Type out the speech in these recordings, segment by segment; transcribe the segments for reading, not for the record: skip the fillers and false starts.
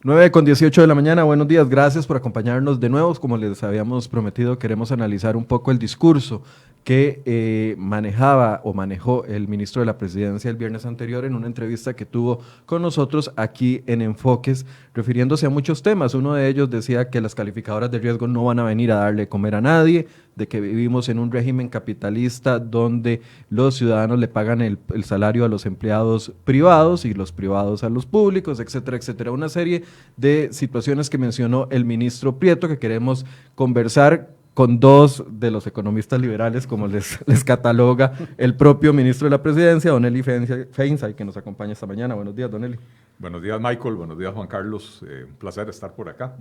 9:18 de la mañana, buenos días, gracias por acompañarnos de nuevo. Como les habíamos prometido, queremos analizar un poco el discurso que manejó el ministro de la Presidencia el viernes anterior en una entrevista que tuvo con nosotros aquí en Enfoques, refiriéndose a muchos temas. Uno de ellos decía que las calificadoras de riesgo no van a venir a darle comer a nadie, de que vivimos en un régimen capitalista donde los ciudadanos le pagan el salario a los empleados privados y los privados a los públicos, etcétera, etcétera. Una serie de situaciones que mencionó el ministro Prieto que queremos conversar con dos de los economistas liberales, como les cataloga el propio ministro de la Presidencia, don Eli Feinsay, que nos acompaña esta mañana. Buenos días, don Eli. Buenos días, Michael. Buenos días, Juan Carlos. Un placer estar por acá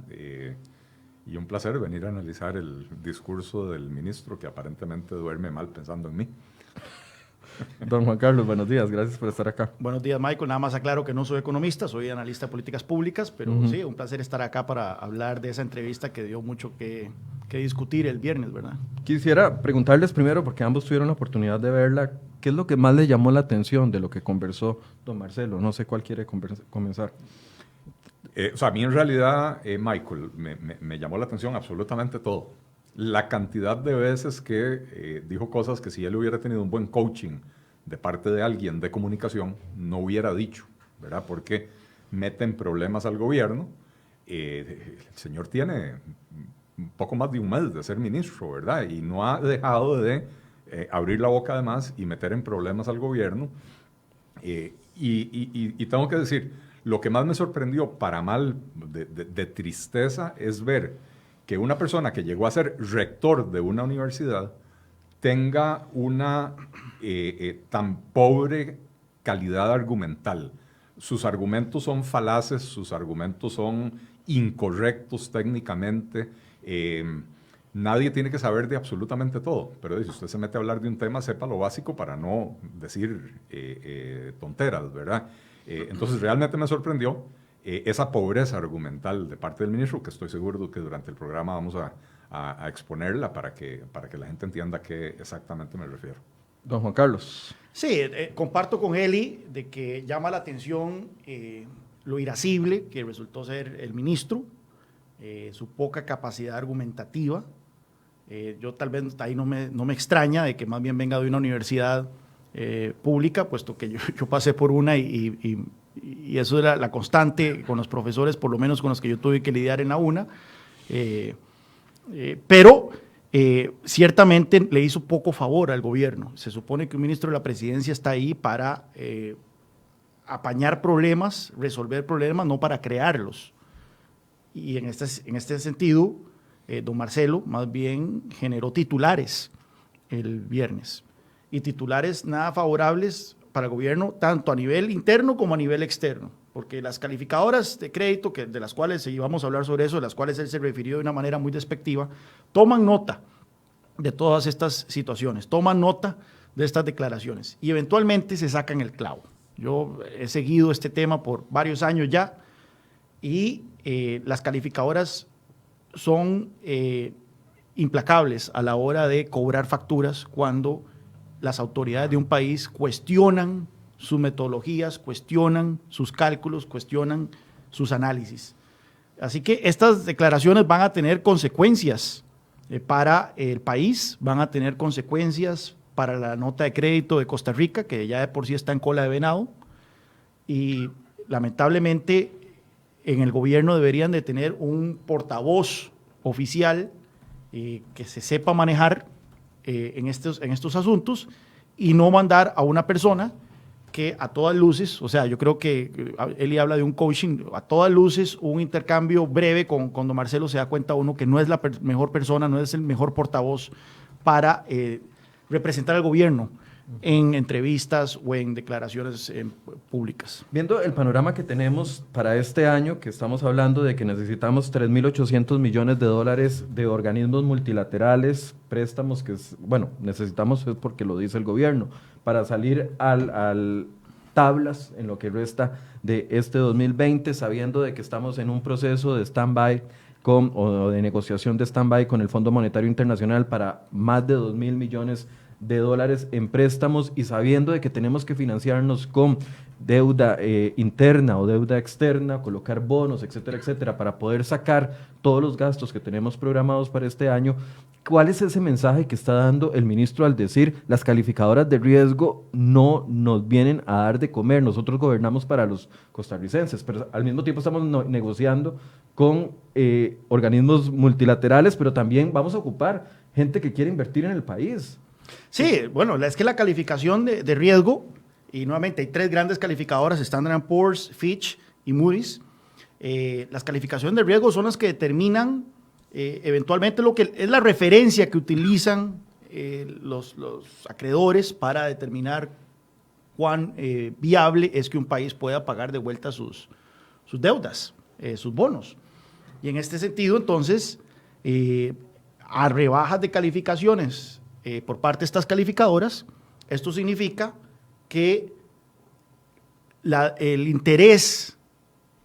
y un placer venir a analizar el discurso del ministro que aparentemente duerme mal pensando en mí. Don Juan Carlos, buenos días, gracias por estar acá. Buenos días, Michael. Nada más aclaro que no soy economista, soy analista de políticas públicas, pero sí, un placer estar acá para hablar de esa entrevista que dio mucho que discutir el viernes, ¿verdad? Quisiera preguntarles primero, porque ambos tuvieron la oportunidad de verla, ¿qué es lo que más le llamó la atención de lo que conversó don Marcelo? No sé cuál quiere comenzar. A mí en realidad, Michael, me llamó la atención absolutamente todo. La cantidad de veces que dijo cosas que si él hubiera tenido un buen coaching de parte de alguien de comunicación, no hubiera dicho, ¿verdad? Porque meten problemas al gobierno. El señor tiene un poco más de un mes de ser ministro, ¿verdad? Y no ha dejado de abrir la boca además y meter en problemas al gobierno. Y tengo que decir, lo que más me sorprendió para mal de tristeza es ver que una persona que llegó a ser rector de una universidad tenga una tan pobre calidad argumental. Sus argumentos son falaces, sus argumentos son incorrectos técnicamente. Nadie tiene que saber de absolutamente todo, pero si usted se mete a hablar de un tema, sepa lo básico para no decir tonteras, ¿verdad? Entonces realmente me sorprendió esa pobreza argumental de parte del ministro, que estoy seguro que durante el programa vamos a exponerla para que la gente entienda a qué exactamente me refiero. Don Juan Carlos. Sí, comparto con Eli de que llama la atención lo irascible que resultó ser el ministro, su poca capacidad argumentativa. Yo tal vez ahí no me extraña de que más bien venga de una universidad pública, puesto que yo pasé por una y eso era la constante con los profesores, por lo menos con los que yo tuve que lidiar en la UNA, pero ciertamente le hizo poco favor al gobierno. Se supone que un ministro de la Presidencia está ahí para apañar problemas, resolver problemas, no para crearlos. Y en este sentido, don Marcelo más bien generó titulares el viernes, y titulares nada favorables para el gobierno, tanto a nivel interno como a nivel externo, porque las calificadoras de crédito, de las cuales, y vamos a hablar sobre eso, de las cuales él se refirió de una manera muy despectiva, toman nota de todas estas situaciones, toman nota de estas declaraciones y eventualmente se sacan el clavo. Yo he seguido este tema por varios años ya y las calificadoras son implacables a la hora de cobrar facturas cuando las autoridades de un país cuestionan sus metodologías, cuestionan sus cálculos, cuestionan sus análisis. Así que estas declaraciones van a tener consecuencias para el país, van a tener consecuencias para la nota de crédito de Costa Rica, que ya de por sí está en cola de venado, y lamentablemente en el gobierno deberían de tener un portavoz oficial que se sepa manejar en estos asuntos y no mandar a una persona que a todas luces, o sea, yo creo que Eli habla de un coaching, a todas luces un intercambio breve con don Marcelo se da cuenta uno que no es la mejor persona, no es el mejor portavoz para representar al gobierno en entrevistas o en declaraciones públicas. Viendo el panorama que tenemos para este año, que estamos hablando de que necesitamos 3.800 millones de dólares de organismos multilaterales, préstamos que, necesitamos es porque lo dice el gobierno, para salir al tablas en lo que resta de este 2020, sabiendo de que estamos en un proceso de stand-by o de negociación de stand-by con el Fondo Monetario Internacional para más de 2.000 millones de dólares en préstamos y sabiendo de que tenemos que financiarnos con deuda interna o deuda externa, colocar bonos, etcétera, etcétera, para poder sacar todos los gastos que tenemos programados para este año, ¿cuál es ese mensaje que está dando el ministro al decir las calificadoras de riesgo no nos vienen a dar de comer, nosotros gobernamos para los costarricenses, pero al mismo tiempo estamos negociando con organismos multilaterales, pero también vamos a ocupar gente que quiere invertir en el país? Sí, bueno, es que la calificación de riesgo, y nuevamente hay 3 grandes calificadoras, Standard & Poor's, Fitch y Moody's. Las calificaciones de riesgo son las que determinan eventualmente lo que es la referencia que utilizan los acreedores para determinar cuán viable es que un país pueda pagar de vuelta sus deudas, sus bonos. Y en este sentido, entonces, a rebajas de calificaciones por parte de estas calificadoras, esto significa que el interés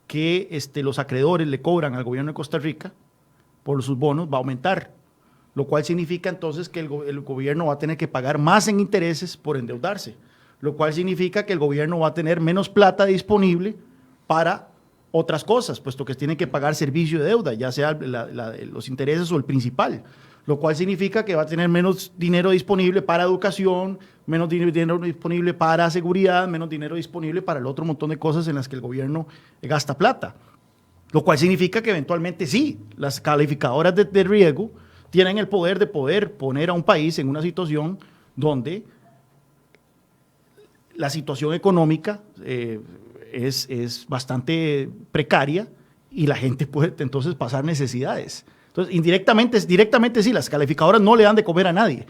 que los acreedores le cobran al gobierno de Costa Rica por sus bonos va a aumentar, lo cual significa entonces que el gobierno va a tener que pagar más en intereses por endeudarse, lo cual significa que el gobierno va a tener menos plata disponible para otras cosas, puesto que tiene que pagar servicio de deuda, ya sea los intereses o el principal, lo cual significa que va a tener menos dinero disponible para educación, menos dinero disponible para seguridad, menos dinero disponible para el otro montón de cosas en las que el gobierno gasta plata. Lo cual significa que eventualmente sí, las calificadoras de riesgo tienen el poder de poder poner a un país en una situación donde la situación económica es bastante precaria y la gente puede entonces pasar necesidades. Entonces, directamente sí, las calificadoras no le dan de comer a nadie,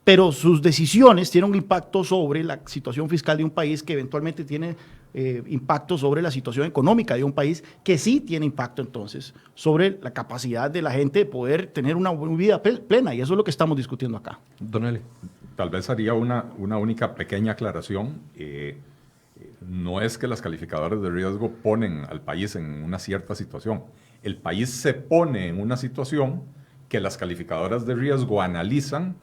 pero sus decisiones tienen un impacto sobre la situación fiscal de un país que eventualmente tiene impacto sobre la situación económica de un país que sí tiene impacto entonces sobre la capacidad de la gente de poder tener una vida plena, y eso es lo que estamos discutiendo acá. Don Eli. Tal vez haría una única pequeña aclaración. No es que las calificadoras de riesgo ponen al país en una cierta situación. El país se pone en una situación que las calificadoras de riesgo analizan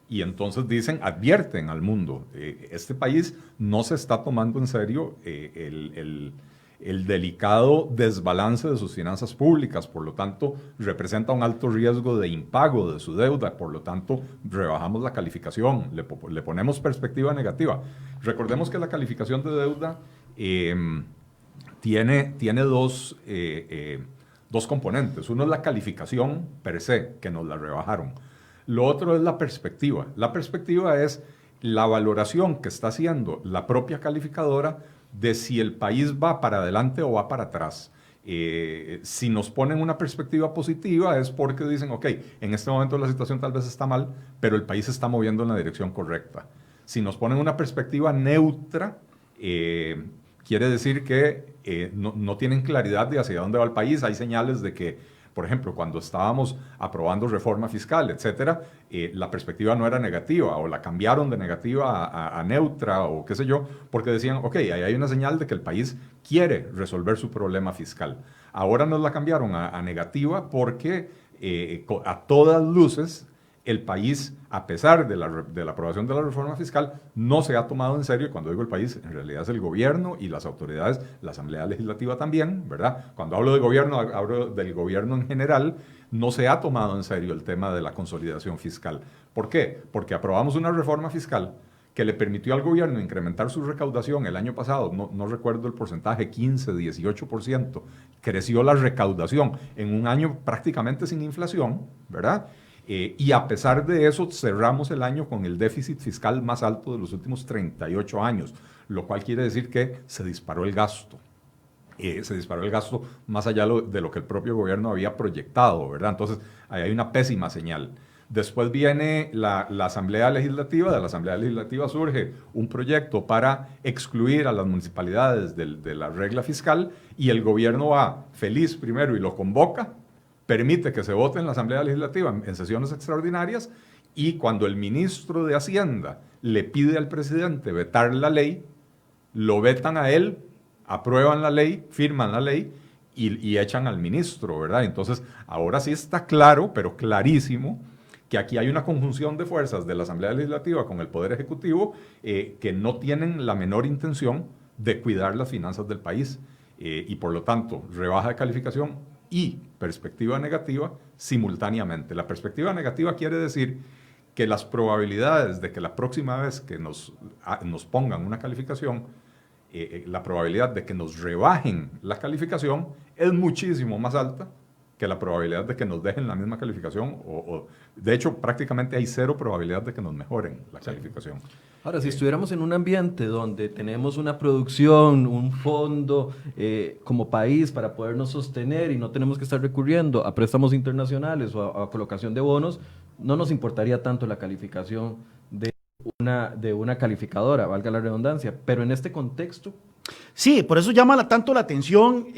y entonces dicen, advierten al mundo, este país no se está tomando en serio el delicado desbalance de sus finanzas públicas, por lo tanto representa un alto riesgo de impago de su deuda, por lo tanto rebajamos la calificación, le ponemos perspectiva negativa. Recordemos que la calificación de deuda tiene dos componentes. Uno es la calificación per se, que nos la rebajaron. Lo otro es la perspectiva. La perspectiva es la valoración que está haciendo la propia calificadora de si el país va para adelante o va para atrás. Si nos ponen una perspectiva positiva es porque dicen, ok, en este momento la situación tal vez está mal, pero el país se está moviendo en la dirección correcta. Si nos ponen una perspectiva neutra, quiere decir que no tienen claridad de hacia dónde va el país. Hay señales de que, por ejemplo, cuando estábamos aprobando reforma fiscal, etcétera, la perspectiva no era negativa o la cambiaron de negativa a neutra o qué sé yo, porque decían, ok, ahí hay una señal de que el país quiere resolver su problema fiscal. Ahora nos la cambiaron a negativa porque a todas luces el país, a pesar de la aprobación de la reforma fiscal, no se ha tomado en serio. Cuando digo el país, en realidad es el gobierno y las autoridades, la Asamblea Legislativa también, ¿verdad? Cuando hablo de gobierno, hablo del gobierno en general. No se ha tomado en serio el tema de la consolidación fiscal. ¿Por qué? Porque aprobamos una reforma fiscal que le permitió al gobierno incrementar su recaudación el año pasado, no recuerdo el porcentaje, 15, 18%, creció la recaudación en un año prácticamente sin inflación, ¿verdad? Y a pesar de eso, cerramos el año con el déficit fiscal más alto de los últimos 38 años, lo cual quiere decir que se disparó el gasto. Se disparó el gasto más allá de lo que el propio gobierno había proyectado, ¿verdad? Entonces, ahí hay una pésima señal. Después viene la Asamblea Legislativa. De la Asamblea Legislativa surge un proyecto para excluir a las municipalidades de la regla fiscal y el gobierno va feliz primero y lo convoca, permite que se vote en la Asamblea Legislativa en sesiones extraordinarias y cuando el ministro de Hacienda le pide al presidente vetar la ley, lo vetan a él, aprueban la ley, firman la ley y echan al ministro, ¿verdad? Entonces, ahora sí está claro, pero clarísimo, que aquí hay una conjunción de fuerzas de la Asamblea Legislativa con el Poder Ejecutivo que no tienen la menor intención de cuidar las finanzas del país y por lo tanto rebaja de calificación y perspectiva negativa simultáneamente. La perspectiva negativa quiere decir que las probabilidades de que la próxima vez que nos pongan una calificación, la probabilidad de que nos rebajen la calificación es muchísimo más alta que la probabilidad de que nos dejen la misma calificación, de hecho prácticamente hay cero probabilidad de que nos mejoren la calificación. Ahora, si estuviéramos en un ambiente donde tenemos una producción, un fondo como país para podernos sostener y no tenemos que estar recurriendo a préstamos internacionales o a colocación de bonos, no nos importaría tanto la calificación de una calificadora, valga la redundancia, pero en este contexto... Sí, por eso llama tanto la atención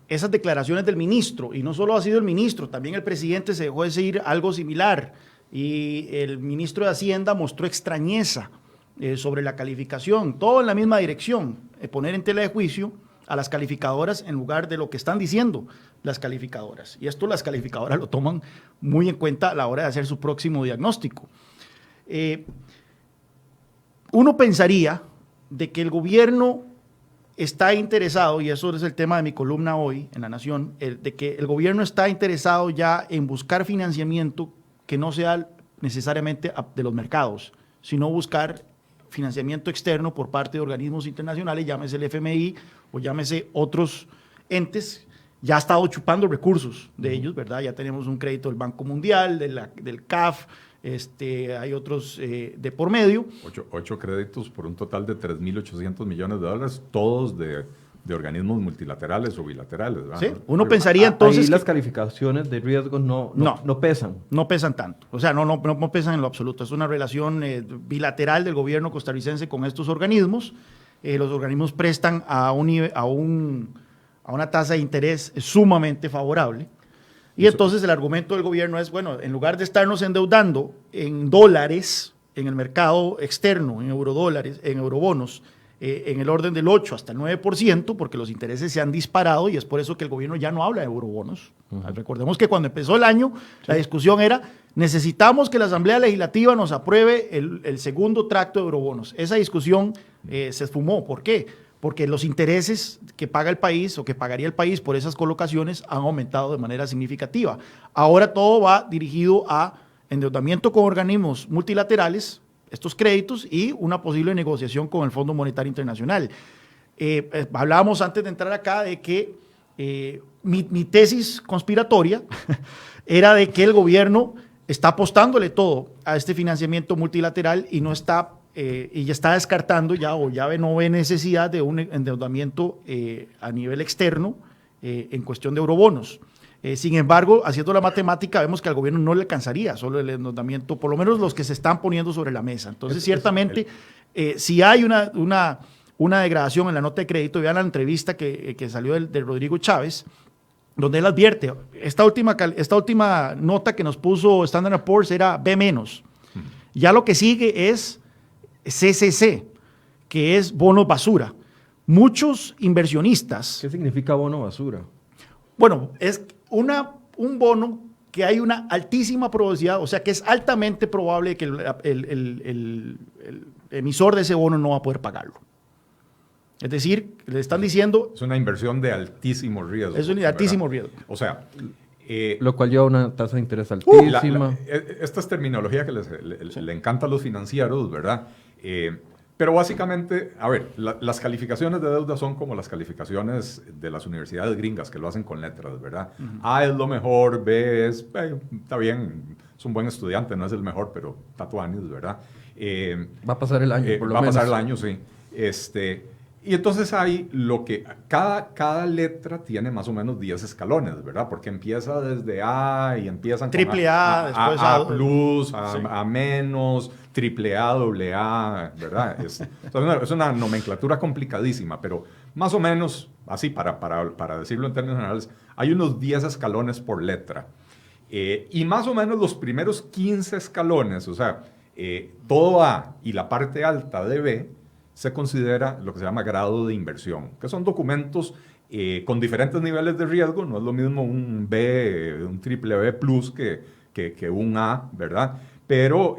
esas declaraciones del ministro, y no solo ha sido el ministro, también el presidente se dejó decir algo similar, y el ministro de Hacienda mostró extrañeza sobre la calificación, todo en la misma dirección, poner en tela de juicio a las calificadoras en lugar de lo que están diciendo las calificadoras. Y esto las calificadoras lo toman muy en cuenta a la hora de hacer su próximo diagnóstico. Uno pensaría de que el gobierno está interesado, y eso es el tema de mi columna hoy en La Nación, de que el gobierno está interesado ya en buscar financiamiento que no sea necesariamente de los mercados, sino buscar financiamiento externo por parte de organismos internacionales, llámese el FMI o llámese otros entes. Ya ha estado chupando recursos de ellos, ¿verdad? Ya tenemos un crédito del Banco Mundial, del CAF, hay otros de por medio. 8 créditos por un total de 3.800 millones de dólares, todos de organismos multilaterales o bilaterales, ¿verdad? Sí, uno pensaría entonces ahí las calificaciones de riesgo no pesan. No pesan tanto, o sea, no pesan en lo absoluto. Es una relación bilateral del gobierno costarricense con estos organismos. Los organismos prestan a una tasa de interés sumamente favorable. Y entonces el argumento del gobierno es, bueno, en lugar de estarnos endeudando en dólares, en el mercado externo, en eurodólares, en eurobonos, en el orden del 8 hasta el 9%, porque los intereses se han disparado y es por eso que el gobierno ya no habla de eurobonos. Recordemos que cuando empezó el año, la discusión era, necesitamos que la Asamblea Legislativa nos apruebe el segundo tracto de eurobonos. Esa discusión se esfumó. ¿Por qué? Porque los intereses que paga el país o que pagaría el país por esas colocaciones han aumentado de manera significativa. Ahora todo va dirigido a endeudamiento con organismos multilaterales, estos créditos, y una posible negociación con el Fondo Monetario Internacional. Hablábamos antes de entrar acá de que mi tesis conspiratoria era de que el gobierno está apostándole todo a este financiamiento multilateral y no está... y ya está descartando no ve necesidad de un endeudamiento a nivel externo en cuestión de eurobonos. Sin embargo, haciendo la matemática, vemos que al gobierno no le alcanzaría solo el endeudamiento, por lo menos los que se están poniendo sobre la mesa. Entonces, ciertamente, si hay una degradación en la nota de crédito, vean la entrevista que salió de Rodrigo Chávez, donde él advierte, esta última nota que nos puso Standard & Poor's era B-. Ya lo que sigue es CCC, que es bonos basura. Muchos inversionistas... ¿Qué significa bono basura? Bueno, es un bono que hay una altísima probabilidad, o sea que es altamente probable que el emisor de ese bono no va a poder pagarlo. Es decir, le están diciendo... Es una inversión de altísimo riesgo. Es un altísimo riesgo. O sea... lo cual lleva a una tasa de interés altísima. Esta es terminología que le encanta a los financieros, ¿verdad? Pero básicamente, a ver, las calificaciones de deuda son como las calificaciones de las universidades gringas que lo hacen con letras, ¿verdad? A es lo mejor, B es, está bien, es un buen estudiante, no es el mejor, pero tatuanis, ¿verdad? Va a pasar el año, por lo menos. Va a pasar el año, sí. Y entonces hay cada letra tiene más o menos 10 escalones, ¿verdad? Porque empieza desde A y empiezan triple A, después A plus, A menos, triple A, doble A, ¿verdad? Es una nomenclatura complicadísima, pero más o menos, así para decirlo en términos generales, hay unos 10 escalones por letra. Y más o menos los primeros 15 escalones, o sea, todo A y la parte alta de B, se considera lo que se llama grado de inversión, que son documentos con diferentes niveles de riesgo. No es lo mismo un triple B plus que que un A, ¿verdad? Pero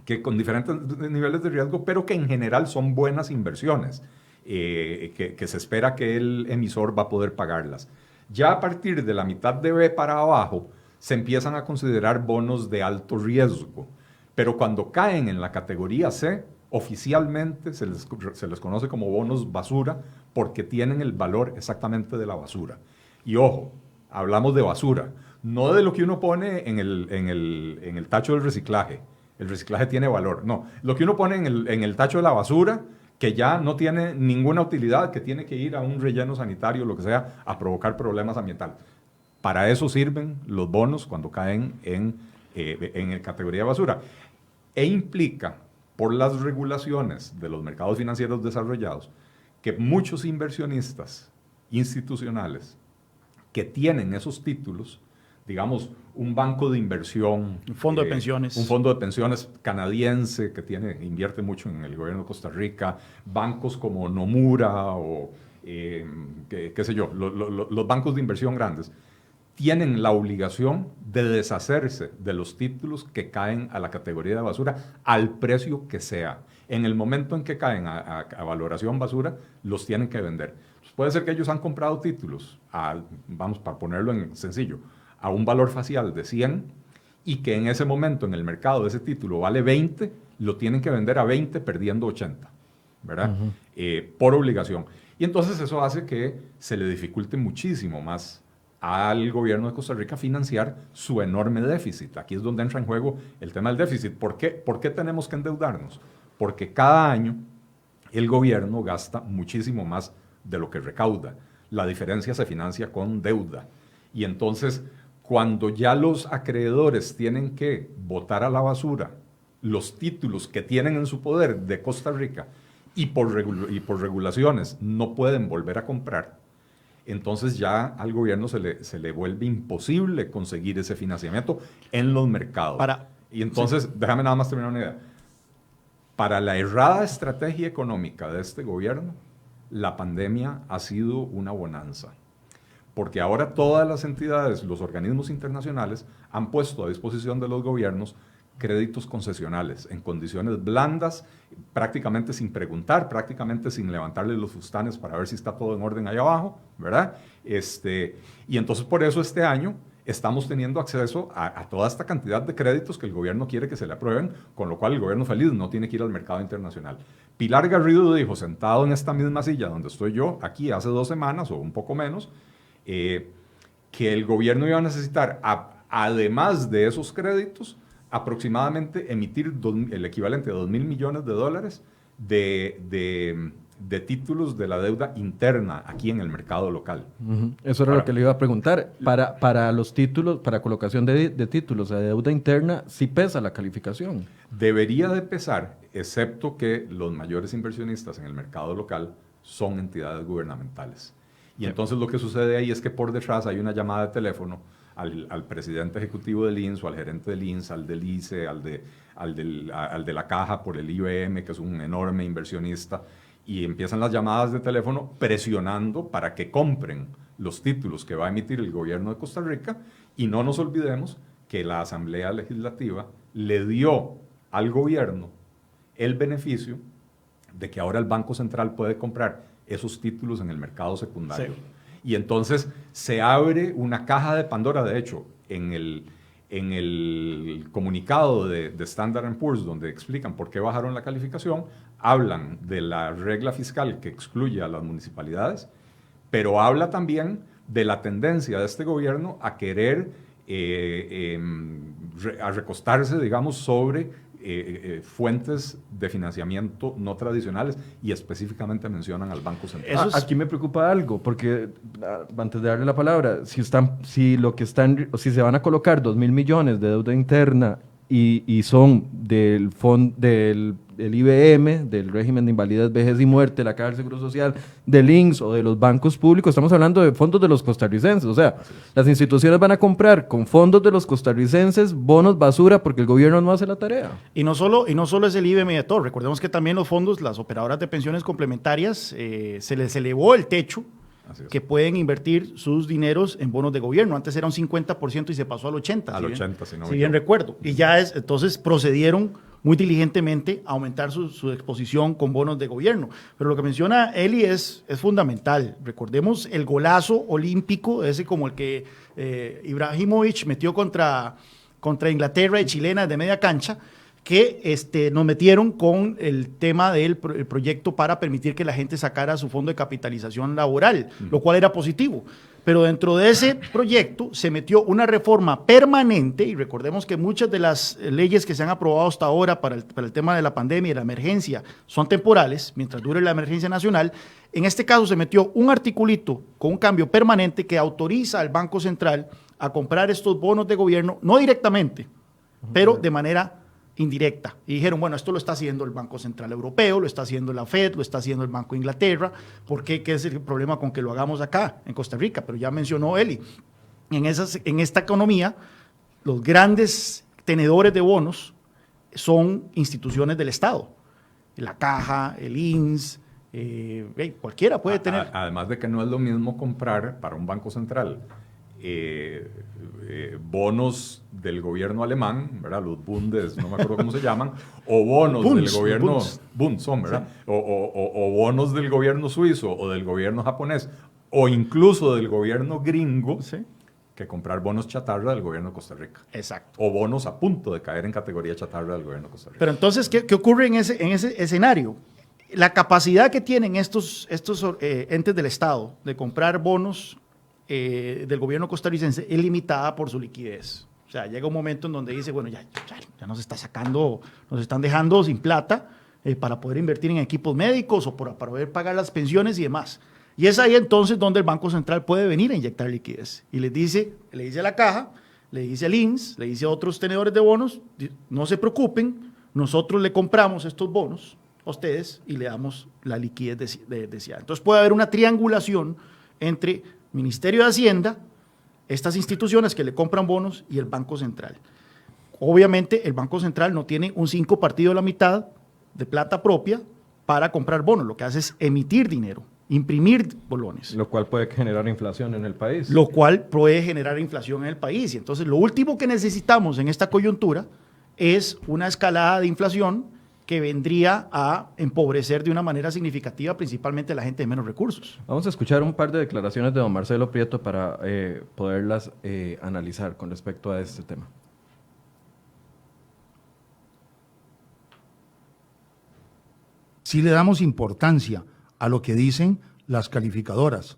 que con diferentes niveles de riesgo, pero que en general son buenas inversiones, que se espera que el emisor va a poder pagarlas. Ya a partir de la mitad de B para abajo, se empiezan a considerar bonos de alto riesgo, pero cuando caen en la categoría C, oficialmente se les conoce como bonos basura porque tienen el valor exactamente de la basura. Y ojo, hablamos de basura, no de lo que uno pone en el tacho del reciclaje. El reciclaje tiene valor. No, lo que uno pone en el tacho de la basura, que ya no tiene ninguna utilidad, que tiene que ir a un relleno sanitario, lo que sea, a provocar problemas ambientales. Para eso sirven los bonos cuando caen en categoría de basura. E implica, por las regulaciones de los mercados financieros desarrollados, que muchos inversionistas institucionales que tienen esos títulos, digamos, un banco de inversión, un fondo de pensiones, un fondo de pensiones canadiense que invierte mucho en el gobierno de Costa Rica, bancos como Nomura o qué sé yo, los bancos de inversión grandes, tienen la obligación de deshacerse de los títulos que caen a la categoría de basura al precio que sea. En el momento en que caen a valoración basura, los tienen que vender. Pues puede ser que ellos han comprado títulos, vamos, para ponerlo en sencillo, a un valor facial de 100 y que en ese momento en el mercado ese título vale 20, lo tienen que vender a 20 perdiendo 80, ¿verdad? Por obligación. Y entonces eso hace que se le dificulte muchísimo más al gobierno de Costa Rica financiar su enorme déficit. Aquí es donde entra en juego el tema del déficit. ¿Por qué tenemos que endeudarnos? Porque cada año el gobierno gasta muchísimo más de lo que recauda. La diferencia se financia con deuda. Y entonces, cuando ya los acreedores tienen que botar a la basura los títulos que tienen en su poder de Costa Rica y por regulaciones no pueden volver a comprar, entonces ya al gobierno se le vuelve imposible conseguir ese financiamiento en los mercados. Y entonces, déjame nada más terminar una idea. Para la errada estrategia económica de este gobierno, la pandemia ha sido una bonanza. Porque ahora todas las entidades, los organismos internacionales, han puesto a disposición de los gobiernos créditos concesionales en condiciones blandas, prácticamente sin preguntar, prácticamente sin levantarle los fustanes para ver si está todo en orden ahí abajo, ¿verdad? Y entonces por eso este año estamos teniendo acceso a toda esta cantidad de créditos que el gobierno quiere que se le aprueben, con lo cual el gobierno feliz no tiene que ir al mercado internacional. Pilar Garrido dijo, sentado en esta misma silla donde estoy yo, aquí hace 2 semanas o un poco menos, que el gobierno iba a necesitar, además de esos créditos, aproximadamente emitir el equivalente a $2,000 millones de títulos de la deuda interna aquí en el mercado local. Eso era lo que le iba a preguntar. Para los títulos, para colocación de títulos de deuda interna, sí pesa la calificación. Debería de pesar, excepto que los mayores inversionistas en el mercado local son entidades gubernamentales. Y entonces lo que sucede ahí es que por detrás hay una llamada de teléfono al presidente ejecutivo del INS o al gerente del INS, al del ICE, al de la Caja por el IBM, que es un enorme inversionista, y empiezan las llamadas de teléfono presionando para que compren los títulos que va a emitir el gobierno de Costa Rica, y no nos olvidemos que la Asamblea Legislativa le dio al gobierno el beneficio de que ahora el Banco Central puede comprar esos títulos en el mercado secundario. Sí. Y entonces se abre una caja de Pandora. De hecho, en el comunicado de Standard & Poor's, donde explican por qué bajaron la calificación, hablan de la regla fiscal que excluye a las municipalidades, pero habla también de la tendencia de este gobierno a querer a recostarse, digamos, sobre fuentes de financiamiento no tradicionales, y específicamente mencionan al Banco Central. Aquí me preocupa algo, porque antes de darle la palabra, si se van a colocar $2,000 millones de deuda interna y son del IBM, del régimen de invalidez, vejez y muerte, la Caja del Seguro Social, del INS o de los bancos públicos, estamos hablando de fondos de los costarricenses. O sea, las instituciones van a comprar con fondos de los costarricenses bonos basura porque el gobierno no hace la tarea. Y no solo es el IBM de todo. Recordemos que también los fondos, las operadoras de pensiones complementarias, se les elevó el techo Así es. que pueden invertir sus dineros en bonos de gobierno. Antes era un 50% y se pasó al 80%. Al 80%, si no me si bien recuerdo. Y ya entonces procedieron muy diligentemente a aumentar su exposición con bonos de gobierno. Pero lo que menciona Eli es fundamental. Recordemos el golazo olímpico, ese como el que Ibrahimovic metió contra Inglaterra y chilena de media cancha, que nos metieron con el tema del proyecto para permitir que la gente sacara su fondo de capitalización laboral, lo cual era positivo. Pero dentro de ese proyecto se metió una reforma permanente, y recordemos que muchas de las leyes que se han aprobado hasta ahora para el tema de la pandemia y la emergencia son temporales, mientras dure la emergencia nacional. En este caso se metió un articulito con un cambio permanente que autoriza al Banco Central a comprar estos bonos de gobierno, no directamente, pero de manera indirecta. Y dijeron, bueno, esto lo está haciendo el Banco Central Europeo, lo está haciendo la Fed, lo está haciendo el Banco de Inglaterra. ¿Por qué? ¿Qué es el problema con que lo hagamos acá, en Costa Rica? Pero ya mencionó Eli, en esta economía, los grandes tenedores de bonos son instituciones del Estado. La Caja, el INS, cualquiera puede tener. Además de que no es lo mismo comprar para un banco central bonos del gobierno alemán, ¿verdad? Los Bundes, no me acuerdo cómo se llaman, o bonos del gobierno, Bund son, ¿verdad? Sí. O bonos del gobierno suizo o del gobierno japonés, o incluso del gobierno gringo, sí, que comprar bonos chatarra del gobierno de Costa Rica. Exacto. O bonos a punto de caer en categoría chatarra del gobierno de Costa Rica. Pero entonces, ¿qué ocurre en ese escenario? La capacidad que tienen estos entes del Estado de comprar bonos del gobierno costarricense es limitada por su liquidez. O sea, llega un momento en donde dice, bueno, ya nos está sacando, nos están dejando sin plata para poder invertir en equipos médicos o para poder pagar las pensiones y demás. Y es ahí entonces donde el Banco Central puede venir a inyectar liquidez. Y le dice a la Caja, le dice al INS, le dice a otros tenedores de bonos, no se preocupen, nosotros le compramos estos bonos a ustedes y le damos la liquidez deseada. Entonces puede haber una triangulación entre Ministerio de Hacienda, estas instituciones que le compran bonos y el Banco Central. Obviamente el Banco Central no tiene un 5 partido de la mitad de plata propia para comprar bonos, lo que hace es emitir dinero, imprimir bolones. Lo cual puede generar inflación en el país. Lo cual puede generar inflación en el país. Y entonces lo último que necesitamos en esta coyuntura es una escalada de inflación que vendría a empobrecer de una manera significativa principalmente a la gente de menos recursos. Vamos a escuchar un par de declaraciones de don Marcelo Prieto para poderlas analizar con respecto a este tema. Sí le damos importancia a lo que dicen las calificadoras,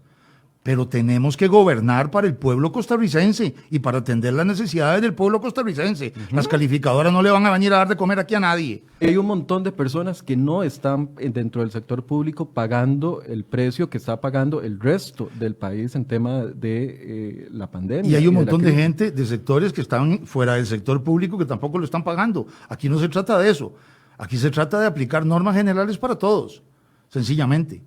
pero tenemos que gobernar para el pueblo costarricense y para atender las necesidades del pueblo costarricense. Las calificadoras no le van a venir a dar de comer aquí a nadie. Hay un montón de personas que no están dentro del sector público pagando el precio que está pagando el resto del país en tema de la pandemia. Y hay un montón de gente de sectores que están fuera del sector público que tampoco lo están pagando. Aquí no se trata de eso. Aquí se trata de aplicar normas generales para todos, sencillamente.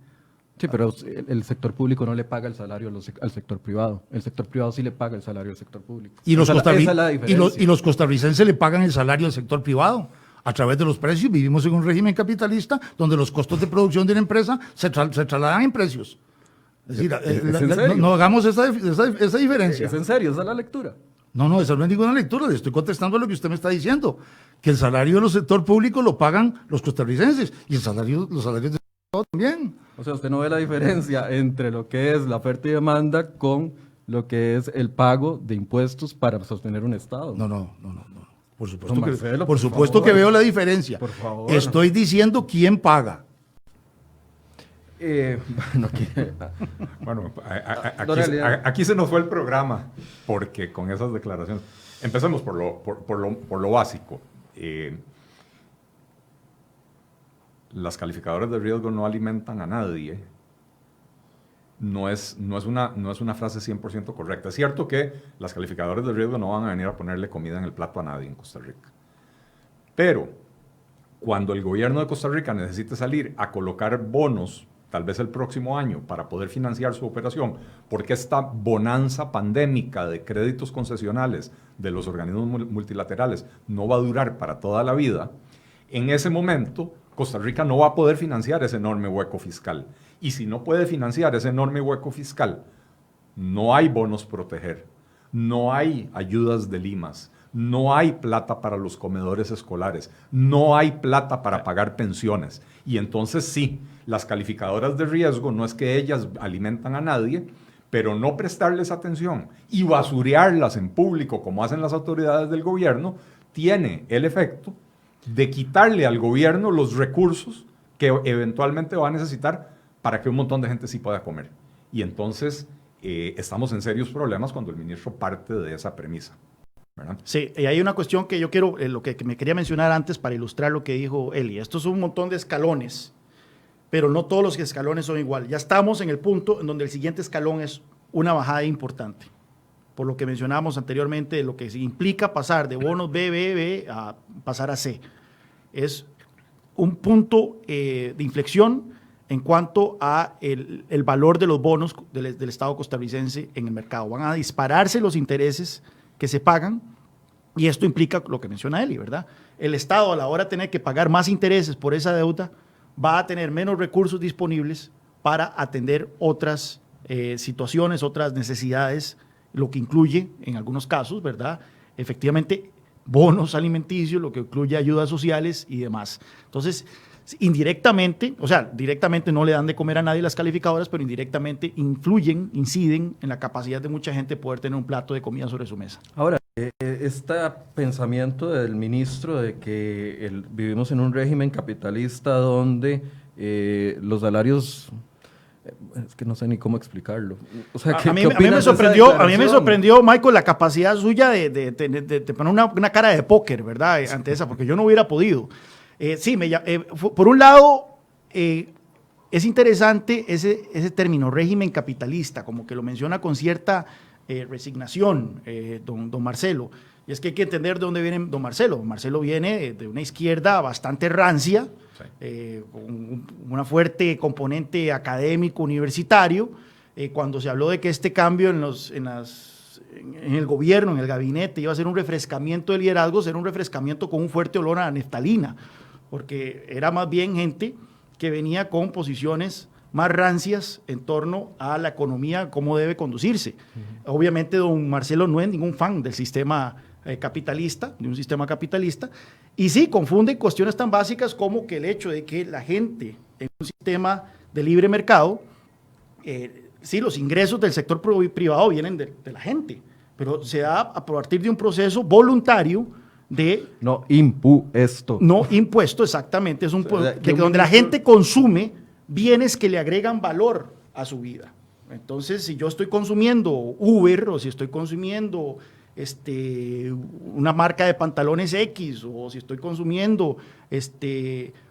Sí, pero el sector público no le paga el salario al sector privado. El sector privado sí le paga el salario al sector público. Y los costarricenses le pagan el salario al sector privado a través de los precios. Vivimos en un régimen capitalista donde los costos de producción de una empresa se trasladan en precios. Es decir, no hagamos esa diferencia. ¿Es en serio? ¿Esa es la lectura? No, esa no es ninguna lectura. Le estoy contestando a lo que usted me está diciendo. Que el salario del sector público lo pagan los costarricenses y los salarios del Estado también. O sea, usted no ve la diferencia entre lo que es la oferta y demanda con lo que es el pago de impuestos para sostener un Estado. No. Por supuesto, Marcelo, por supuesto que veo la diferencia. Por favor. Estoy diciendo quién paga. Bueno, aquí se nos fue el programa, porque con esas declaraciones. Empecemos por lo básico. Las calificadoras de riesgo no alimentan a nadie. No es una frase 100% correcta. Es cierto que las calificadoras de riesgo no van a venir a ponerle comida en el plato a nadie en Costa Rica. Pero cuando el gobierno de Costa Rica necesite salir a colocar bonos, tal vez el próximo año, para poder financiar su operación, porque esta bonanza pandémica de créditos concesionales de los organismos multilaterales no va a durar para toda la vida, en ese momento Costa Rica no va a poder financiar ese enorme hueco fiscal. Y si no puede financiar ese enorme hueco fiscal, no hay bonos proteger, no hay ayudas de limas, no hay plata para los comedores escolares, no hay plata para pagar pensiones. Y entonces sí, las calificadoras de riesgo no es que ellas alimentan a nadie, pero no prestarles atención y basurearlas en público como hacen las autoridades del gobierno, tiene el efecto de quitarle al gobierno los recursos que eventualmente va a necesitar para que un montón de gente sí pueda comer. Y entonces estamos en serios problemas cuando el ministro parte de esa premisa, ¿verdad? Sí, y hay una cuestión que yo quiero, lo que me quería mencionar antes para ilustrar lo que dijo Eli. Esto es un montón de escalones, pero no todos los escalones son igual. Ya estamos en el punto en donde el siguiente escalón es una bajada importante, por lo que mencionábamos anteriormente, lo que implica pasar de bonos BBB a pasar a C. Es un punto de inflexión en cuanto a el valor de los bonos del Estado costarricense en el mercado. Van a dispararse los intereses que se pagan y esto implica lo que menciona Eli, ¿verdad? El Estado, a la hora de tener que pagar más intereses por esa deuda, va a tener menos recursos disponibles para atender otras situaciones, otras necesidades, lo que incluye, en algunos casos, ¿verdad?, efectivamente, bonos alimenticios, lo que incluye ayudas sociales y demás. Entonces, indirectamente, o sea, directamente no le dan de comer a nadie las calificadoras, pero indirectamente inciden en la capacidad de mucha gente de poder tener un plato de comida sobre su mesa. Ahora, este pensamiento del ministro de que vivimos en un régimen capitalista donde los salarios... Es que no sé ni cómo explicarlo. O sea, a mí me sorprendió, Michael, la capacidad suya de poner una cara de póker, ¿verdad? Ante esa, porque yo no hubiera podido. Sí, por un lado, es interesante ese término, régimen capitalista, como que lo menciona con cierta resignación don Marcelo. Y es que hay que entender de dónde viene don Marcelo. Don Marcelo viene de una izquierda bastante rancia, con una fuerte componente académico universitario. Cuando se habló de que este cambio en el gobierno, en el gabinete, iba a ser un refrescamiento de liderazgos, era un refrescamiento con un fuerte olor a naftalina, porque era más bien gente que venía con posiciones más rancias en torno a la economía, cómo debe conducirse. Obviamente don Marcelo no es ningún fan del sistema capitalista, de un sistema capitalista, y sí, confunde cuestiones tan básicas como que el hecho de que la gente en un sistema de libre mercado, sí, los ingresos del sector privado vienen de la gente, pero se da a partir de un proceso voluntario de... No impuesto. No impuesto, exactamente, es donde la gente consume bienes que le agregan valor a su vida. Entonces, si yo estoy consumiendo Uber o si estoy consumiendo una marca de pantalones X o si estoy consumiendo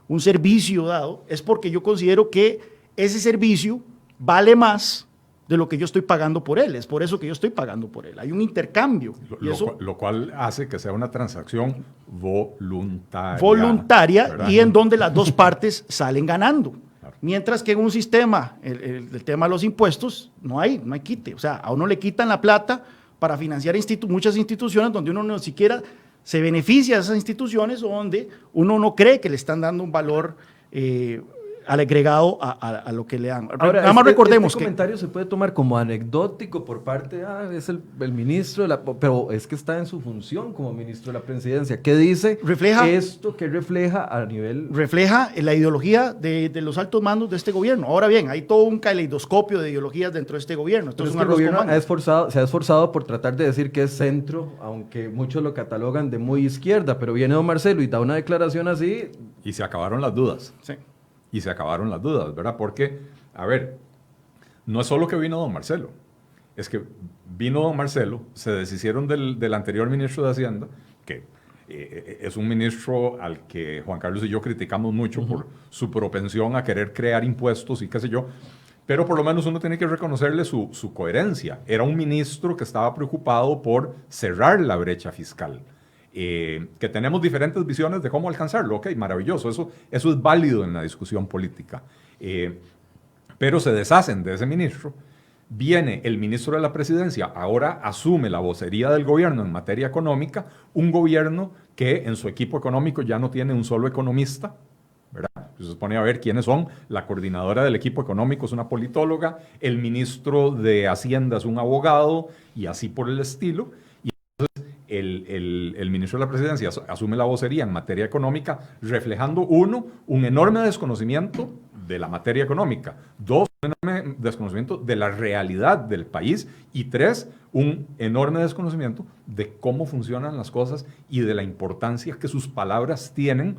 un servicio dado, es porque yo considero que ese servicio vale más de lo que yo estoy pagando por él. Es por eso que yo estoy pagando por él. Hay un intercambio. Lo cual hace que sea una transacción voluntaria. Voluntaria, y en donde las dos partes salen ganando. Claro. Mientras que en un sistema, el tema de los impuestos, no hay quite. O sea, a uno le quitan la plata para financiar muchas instituciones donde uno no siquiera se beneficia de esas instituciones o donde uno no cree que le están dando un valor al agregado a lo que le dan. Ahora, nada más recordemos que... comentario se puede tomar como anecdótico por parte, es el ministro, pero es que está en su función como ministro de la presidencia. ¿Qué dice esto? ¿Qué refleja a nivel...? Refleja la ideología de los altos mandos de este gobierno. Ahora bien, hay todo un caleidoscopio de ideologías dentro de este gobierno. Entonces, el gobierno se ha esforzado por tratar de decir que es centro, aunque muchos lo catalogan de muy izquierda, pero viene don Marcelo y da una declaración así... Y se acabaron las dudas. Sí. Y se acabaron las dudas, ¿verdad? Porque, a ver, no es solo que vino don Marcelo, es que vino don Marcelo, se deshicieron del anterior ministro de Hacienda, que es un ministro al que Juan Carlos y yo criticamos mucho por su propensión a querer crear impuestos y qué sé yo, pero por lo menos uno tiene que reconocerle su coherencia. Era un ministro que estaba preocupado por cerrar la brecha fiscal. Que tenemos diferentes visiones de cómo alcanzarlo, ok, maravilloso, eso es válido en la discusión política, pero se deshacen de ese ministro, viene el ministro de la presidencia, ahora asume la vocería del gobierno en materia económica, un gobierno que en su equipo económico ya no tiene un solo economista, ¿verdad? Se pone a ver quiénes son. La coordinadora del equipo económico es una politóloga, el ministro de Hacienda es un abogado y así por el estilo. Y entonces el ministro de la Presidencia asume la vocería en materia económica, reflejando, uno, un enorme desconocimiento de la materia económica, dos, un enorme desconocimiento de la realidad del país y tres, un enorme desconocimiento de cómo funcionan las cosas y de la importancia que sus palabras tienen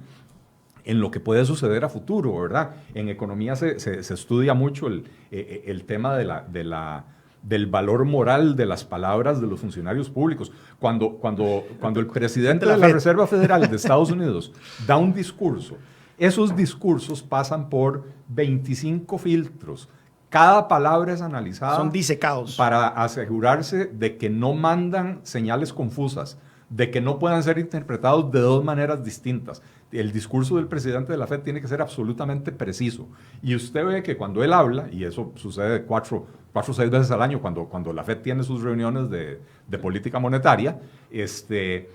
en lo que puede suceder a futuro, ¿verdad? En economía se estudia mucho el tema del valor moral de las palabras de los funcionarios públicos. Cuando el presidente de la Reserva Federal de Estados Unidos da un discurso, esos discursos pasan por 25 filtros. Cada palabra es analizada. Son disecados. Para asegurarse de que no mandan señales confusas, de que no puedan ser interpretados de dos maneras distintas. El discurso del presidente de la FED tiene que ser absolutamente preciso. Y usted ve que cuando él habla, y eso sucede 4 o 6 veces al año cuando la FED tiene sus reuniones de política monetaria, usted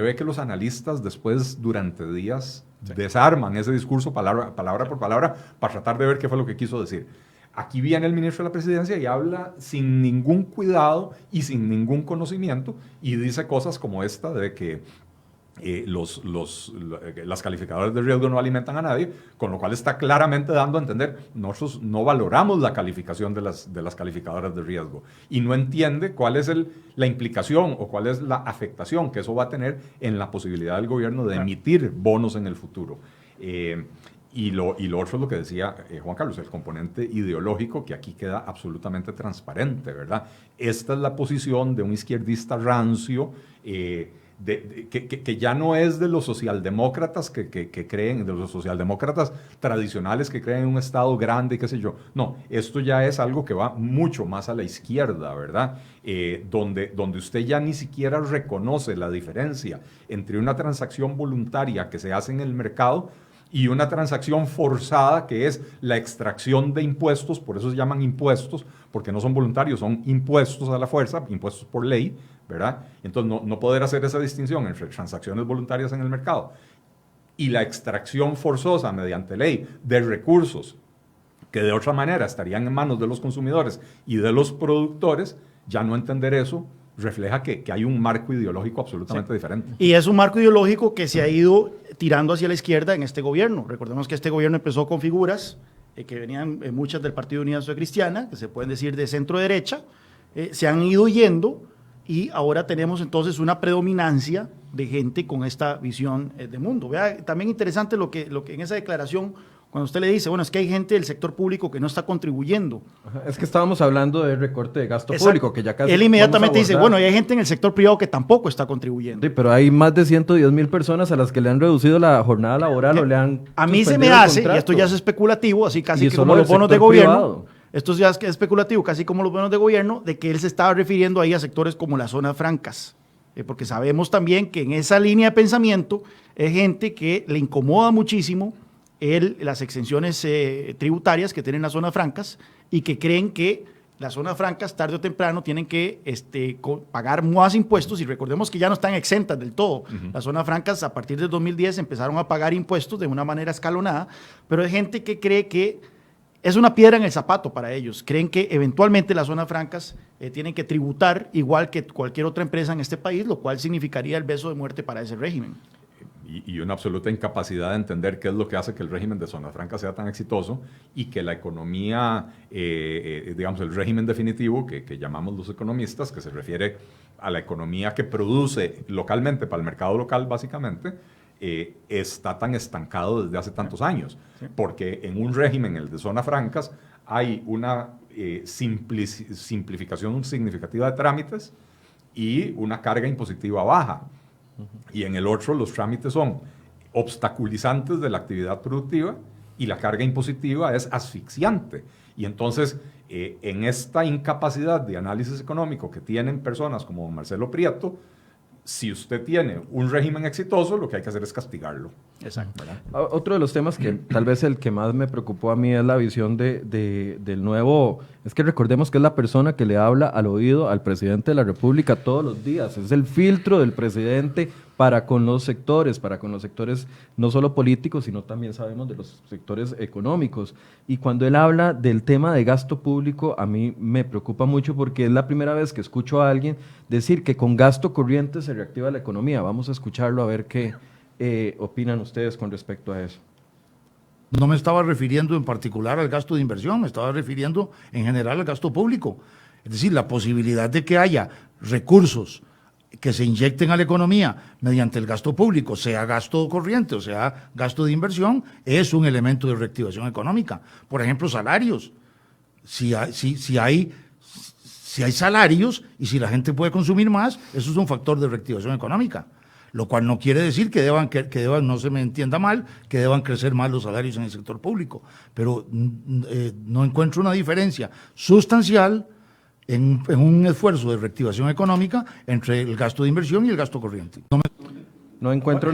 ve que los analistas después, durante días, desarman ese discurso palabra por palabra para tratar de ver qué fue lo que quiso decir. Aquí viene el ministro de la Presidencia y habla sin ningún cuidado y sin ningún conocimiento y dice cosas como esta de que las calificadoras de riesgo no alimentan a nadie, con lo cual está claramente dando a entender, nosotros no valoramos la calificación de las calificadoras de riesgo y no entiende cuál es la implicación o cuál es la afectación que eso va a tener en la posibilidad del gobierno de emitir bonos en el futuro. Y lo otro es lo que decía Juan Carlos, el componente ideológico que aquí queda absolutamente transparente, ¿verdad? Esta es la posición de un izquierdista rancio, que ya no es de los socialdemócratas que creen, de los socialdemócratas tradicionales que creen en un Estado grande y qué sé yo. No, esto ya es algo que va mucho más a la izquierda, ¿verdad? Donde usted ya ni siquiera reconoce la diferencia entre una transacción voluntaria que se hace en el mercado y una transacción forzada que es la extracción de impuestos, por eso se llaman impuestos, porque no son voluntarios, son impuestos a la fuerza, impuestos por ley, ¿verdad? Entonces no poder hacer esa distinción entre transacciones voluntarias en el mercado y la extracción forzosa mediante ley de recursos que de otra manera estarían en manos de los consumidores y de los productores, ya no entender eso refleja que hay un marco ideológico absolutamente diferente. Y es un marco ideológico que se ha ido tirando hacia la izquierda en este gobierno. Recordemos que este gobierno empezó con figuras que venían muchas del Partido Unidad Social Cristiana, que se pueden decir de centro-derecha, se han ido yendo y ahora tenemos entonces una predominancia de gente con esta visión de mundo. Vea, también interesante lo que en esa declaración, cuando usted le dice, bueno, es que hay gente del sector público que no está contribuyendo. Ajá, es que estábamos hablando de recorte de gasto Exacto. público, que ya casi él inmediatamente dice, bueno, y hay gente en el sector privado que tampoco está contribuyendo. Sí, pero hay más de 110,000 personas a las que le han reducido la jornada laboral o le han A mí se me suspendido el hace, y contrato. esto ya es especulativo, así casi Y que solo como del los bonos de sector gobierno, privado. esto ya es especulativo, casi como los bonos de gobierno, de que él se estaba refiriendo ahí a sectores como las zonas francas. Porque sabemos también que en esa línea de pensamiento es gente que le incomoda muchísimo las exenciones tributarias que tienen las zonas francas y que creen que las zonas francas tarde o temprano tienen que pagar más impuestos, y recordemos que ya no están exentas del todo. Las zonas francas a partir del 2010 empezaron a pagar impuestos de una manera escalonada, pero hay gente que cree que es una piedra en el zapato para ellos. Creen que eventualmente las zonas francas tienen que tributar igual que cualquier otra empresa en este país, lo cual significaría el beso de muerte para ese régimen. Y una absoluta incapacidad de entender qué es lo que hace que el régimen de zonas francas sea tan exitoso y que la economía, digamos, el régimen definitivo que llamamos los economistas, que se refiere a la economía que produce localmente para el mercado local, básicamente, está tan estancado desde hace tantos años. Sí. Porque en un régimen, el de zonas francas, hay una simplificación significativa de trámites y una carga impositiva baja. Y en el otro los trámites son obstaculizantes de la actividad productiva y la carga impositiva es asfixiante. Y entonces, en esta incapacidad de análisis económico que tienen personas como Marcelo Prieto, si usted tiene un régimen exitoso, lo que hay que hacer es castigarlo. Exacto. Otro de los temas que tal vez el que más me preocupó a mí es la visión del nuevo Es que recordemos que es la persona que le habla al oído al presidente de la República todos los días. Es el filtro del presidente para con los sectores no solo políticos, sino también sabemos de los sectores económicos. Y cuando él habla del tema de gasto público, a mí me preocupa mucho porque es la primera vez que escucho a alguien decir que con gasto corriente se reactiva la economía. Vamos a escucharlo a ver qué opinan ustedes con respecto a eso. No me estaba refiriendo en particular al gasto de inversión, me estaba refiriendo en general al gasto público. Es decir, la posibilidad de que haya recursos que se inyecten a la economía mediante el gasto público, sea gasto corriente o sea gasto de inversión, es un elemento de reactivación económica. Por ejemplo, salarios. Si hay salarios y si la gente puede consumir más, eso es un factor de reactivación económica. Lo cual no quiere decir que deban, no se me entienda mal, que deban crecer más los salarios en el sector público. Pero no encuentro una diferencia sustancial en un esfuerzo de reactivación económica entre el gasto de inversión y el gasto corriente. No encuentro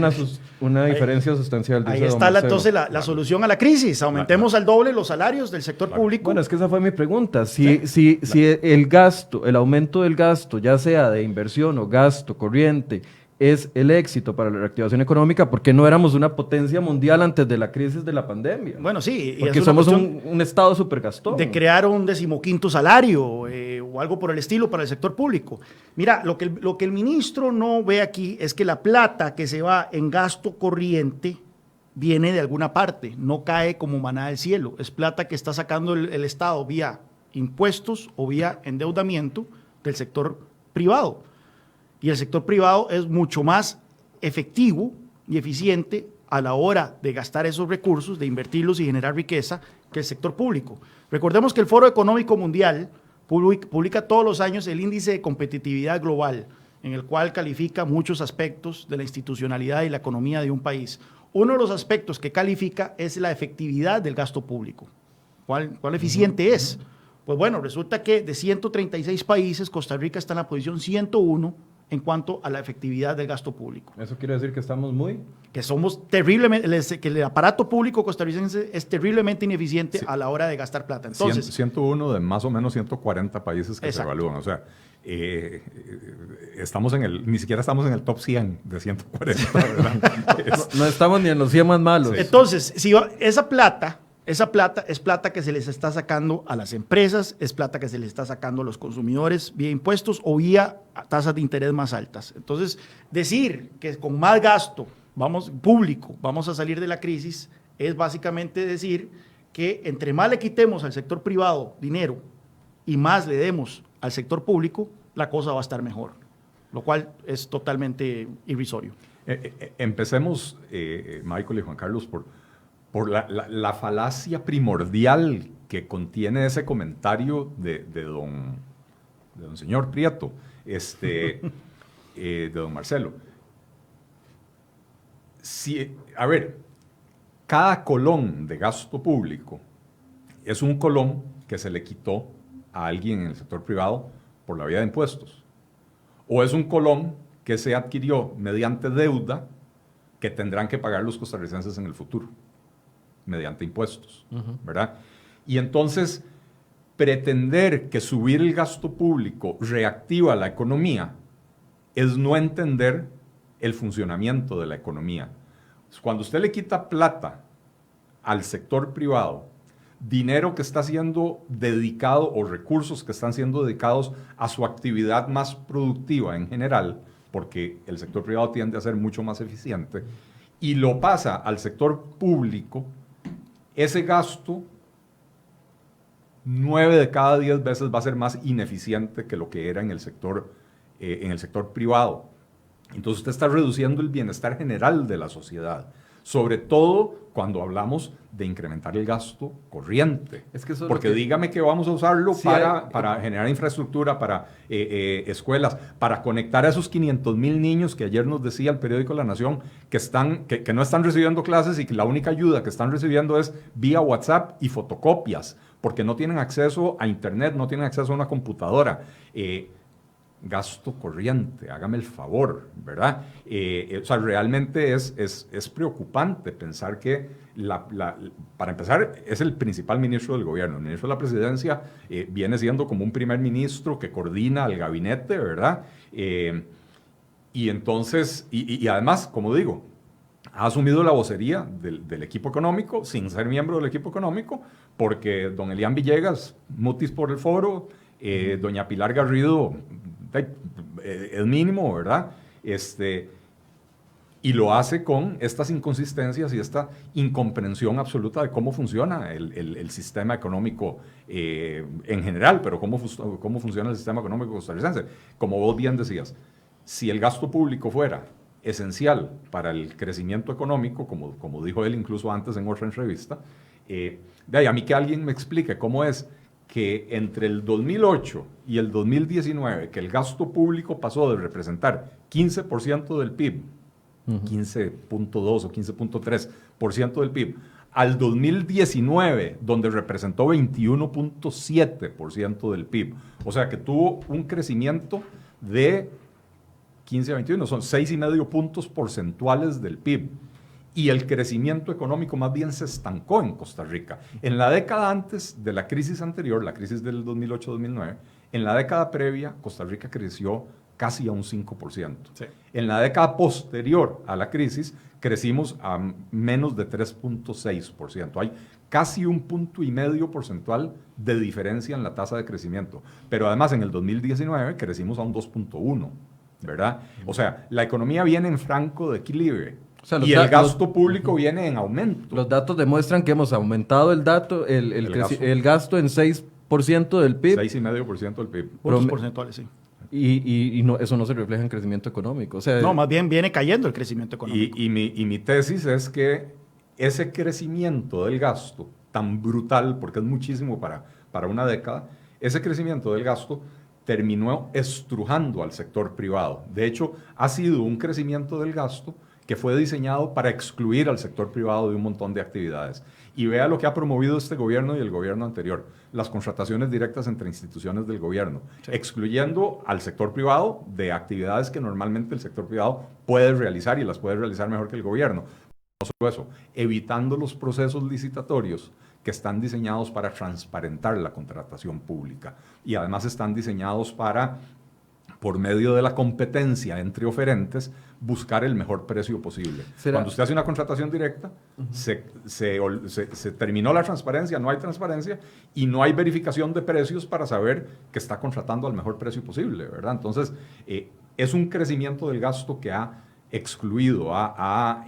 una diferencia sustancial. Ahí está entonces la solución a la crisis. Aumentemos al doble los salarios del sector público. Bueno, es que esa fue mi pregunta. Si el aumento del gasto, ya sea de inversión o gasto corriente, es el éxito para la reactivación económica, porque no éramos una potencia mundial antes de la crisis de la pandemia. Bueno, sí. Porque somos un estado supergastón. De crear un 15º salario o algo por el estilo para el sector público. Mira, lo que el ministro no ve aquí es que la plata que se va en gasto corriente viene de alguna parte, no cae como maná del cielo. Es plata que está sacando el Estado vía impuestos o vía endeudamiento del sector privado. Y el sector privado es mucho más efectivo y eficiente a la hora de gastar esos recursos, de invertirlos y generar riqueza, que el sector público. Recordemos que el Foro Económico Mundial publica todos los años el índice de competitividad global, en el cual califica muchos aspectos de la institucionalidad y la economía de un país. Uno de los aspectos que califica es la efectividad del gasto público. ¿Cuál eficiente es? Pues bueno, resulta que de 136 países, Costa Rica está en la posición 101 en cuanto a la efectividad del gasto público. ¿Eso quiere decir que estamos que somos terriblemente, que el aparato público costarricense es terriblemente ineficiente a la hora de gastar plata? Entonces, 101 de más o menos 140 países que exacto. se evalúan. O sea, ni siquiera estamos en el top 100 de 140. no estamos ni en los 100 más malos. Sí. Entonces, si esa plata es plata que se les está sacando a las empresas, es plata que se les está sacando a los consumidores vía impuestos o vía tasas de interés más altas. Entonces, decir que con más gasto público vamos a salir de la crisis es básicamente decir que entre más le quitemos al sector privado dinero y más le demos al sector público, la cosa va a estar mejor, lo cual es totalmente irrisorio. Empecemos, Michael y Juan Carlos, por la falacia primordial que contiene ese comentario de don señor Prieto, de don Marcelo. Cada colón de gasto público es un colón que se le quitó a alguien en el sector privado por la vía de impuestos. O es un colón que se adquirió mediante deuda que tendrán que pagar los costarricenses en el futuro, mediante impuestos, ¿verdad? Y entonces, pretender que subir el gasto público reactiva la economía es no entender el funcionamiento de la economía. Cuando usted le quita plata al sector privado, dinero que está siendo dedicado o recursos que están siendo dedicados a su actividad más productiva en general, porque el sector privado tiende a ser mucho más eficiente, y lo pasa al sector público, ese gasto 9 de cada 10 veces va a ser más ineficiente que lo que era en el sector privado. Entonces usted está reduciendo el bienestar general de la sociedad, sobre todo cuando hablamos de incrementar el gasto corriente. Porque dígame que vamos a usarlo para generar infraestructura, para escuelas, para conectar a esos 500,000 niños que ayer nos decía el periódico La Nación que no están recibiendo clases y que la única ayuda que están recibiendo es vía WhatsApp y fotocopias, porque no tienen acceso a internet, no tienen acceso a una computadora. gasto corriente, hágame el favor, ¿verdad? O sea, realmente es preocupante pensar que, para empezar, es el principal ministro del gobierno. El ministro de la presidencia viene siendo como un primer ministro que coordina al gabinete, ¿verdad? Y entonces, y además, como digo, ha asumido la vocería del equipo económico sin ser miembro del equipo económico, porque don Elian Villegas, mutis por el foro, doña Pilar Garrido, es mínimo, ¿verdad? Y lo hace con estas inconsistencias y esta incomprensión absoluta de cómo funciona el sistema económico en general, pero cómo funciona el sistema económico costarricense. Como vos bien decías, si el gasto público fuera esencial para el crecimiento económico, como dijo él incluso antes en otra entrevista, de ahí a mí que alguien me explique cómo es que entre el 2008 y el 2019, que el gasto público pasó de representar 15% del PIB, 15.2 o 15.3% del PIB, al 2019, donde representó 21.7% del PIB. O sea que tuvo un crecimiento de 15 a 21, son 6,5 puntos porcentuales del PIB. Y el crecimiento económico más bien se estancó en Costa Rica. En la década antes de la crisis anterior, la crisis del 2008-2009, en la década previa, Costa Rica creció casi a un 5%. Sí. En la década posterior a la crisis, crecimos a menos de 3.6%. Hay casi 1,5 puntos porcentual de diferencia en la tasa de crecimiento. Pero además, en el 2019 crecimos a un 2.1%, ¿verdad? O sea, la economía viene en franco de equilibrio. O sea, y el gasto público viene en aumento. Los datos demuestran que hemos aumentado el gasto en 6% del PIB. 6,5% del PIB. Puntos porcentuales, sí. Y no, eso no se refleja en crecimiento económico. O sea, no, más bien viene cayendo el crecimiento económico. Y mi tesis es que ese crecimiento del gasto tan brutal, porque es muchísimo para una década, ese crecimiento del gasto terminó estrujando al sector privado. De hecho, ha sido un crecimiento del gasto que fue diseñado para excluir al sector privado de un montón de actividades. Y vea lo que ha promovido este gobierno y el gobierno anterior, las contrataciones directas entre instituciones del gobierno, sí, excluyendo al sector privado de actividades que normalmente el sector privado puede realizar y las puede realizar mejor que el gobierno. No solo eso, evitando los procesos licitatorios que están diseñados para transparentar la contratación pública y además están diseñados para, por medio de la competencia entre oferentes, buscar el mejor precio posible. Cuando usted hace una contratación directa, se terminó la transparencia, no hay transparencia y no hay verificación de precios para saber que está contratando al mejor precio posible, ¿verdad? Entonces, es un crecimiento del gasto que ha excluido, ha